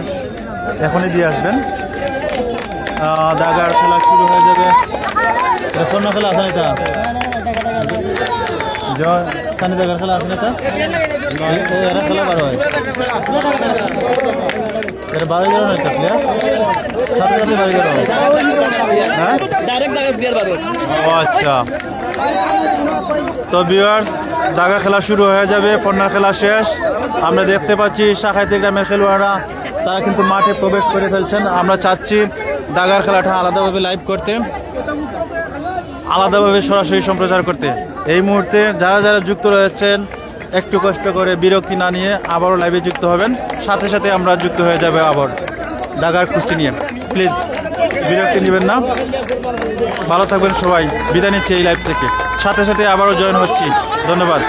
[SPEAKER 1] এখনই দিয়ে আসবেন। দাগার খেলা শুরু হয়ে যাবে। কোন খেলা আছে এটা? সানি দাগার খেলা আছে এটা? এরা খেলা বার হয়, এরা 12 জন একটা প্লেয়ার, সাথে সাথে 12 জন। হ্যাঁ, আচ্ছা। তো ভিউয়ার্স, দাগা খেলা শুরু হয়ে যাবে, কর্নার খেলা শেষ। আমরা দেখতে পাচ্ছি শাখাইতে গ্রামের খেলোয়াড়রা তারা কিন্তু মাঠে প্রবেশ করে ফেলছেন। আমরা চাচ্ছি দাগার খেলাটা আলাদাভাবে লাইভ করতে, আলাদাভাবে সরাসরি সম্প্রচার করতে। এই মুহূর্তে যারা যারা যুক্ত রয়েছেন একটু কষ্ট করে বিরক্তি না নিয়ে আবারও লাইভে যুক্ত হবেন। সাথে সাথে আমরা যুক্ত হয়ে যাবে আবার দাগার কুস্তি নিয়ে। প্লিজ বিরক্তি নেবেন না। ভালো থাকবেন সবাই, বিদায় নিচ্ছি এই লাইভ থেকে। সাথে সাথে আবারও জয়েন হচ্ছি। ধন্যবাদ।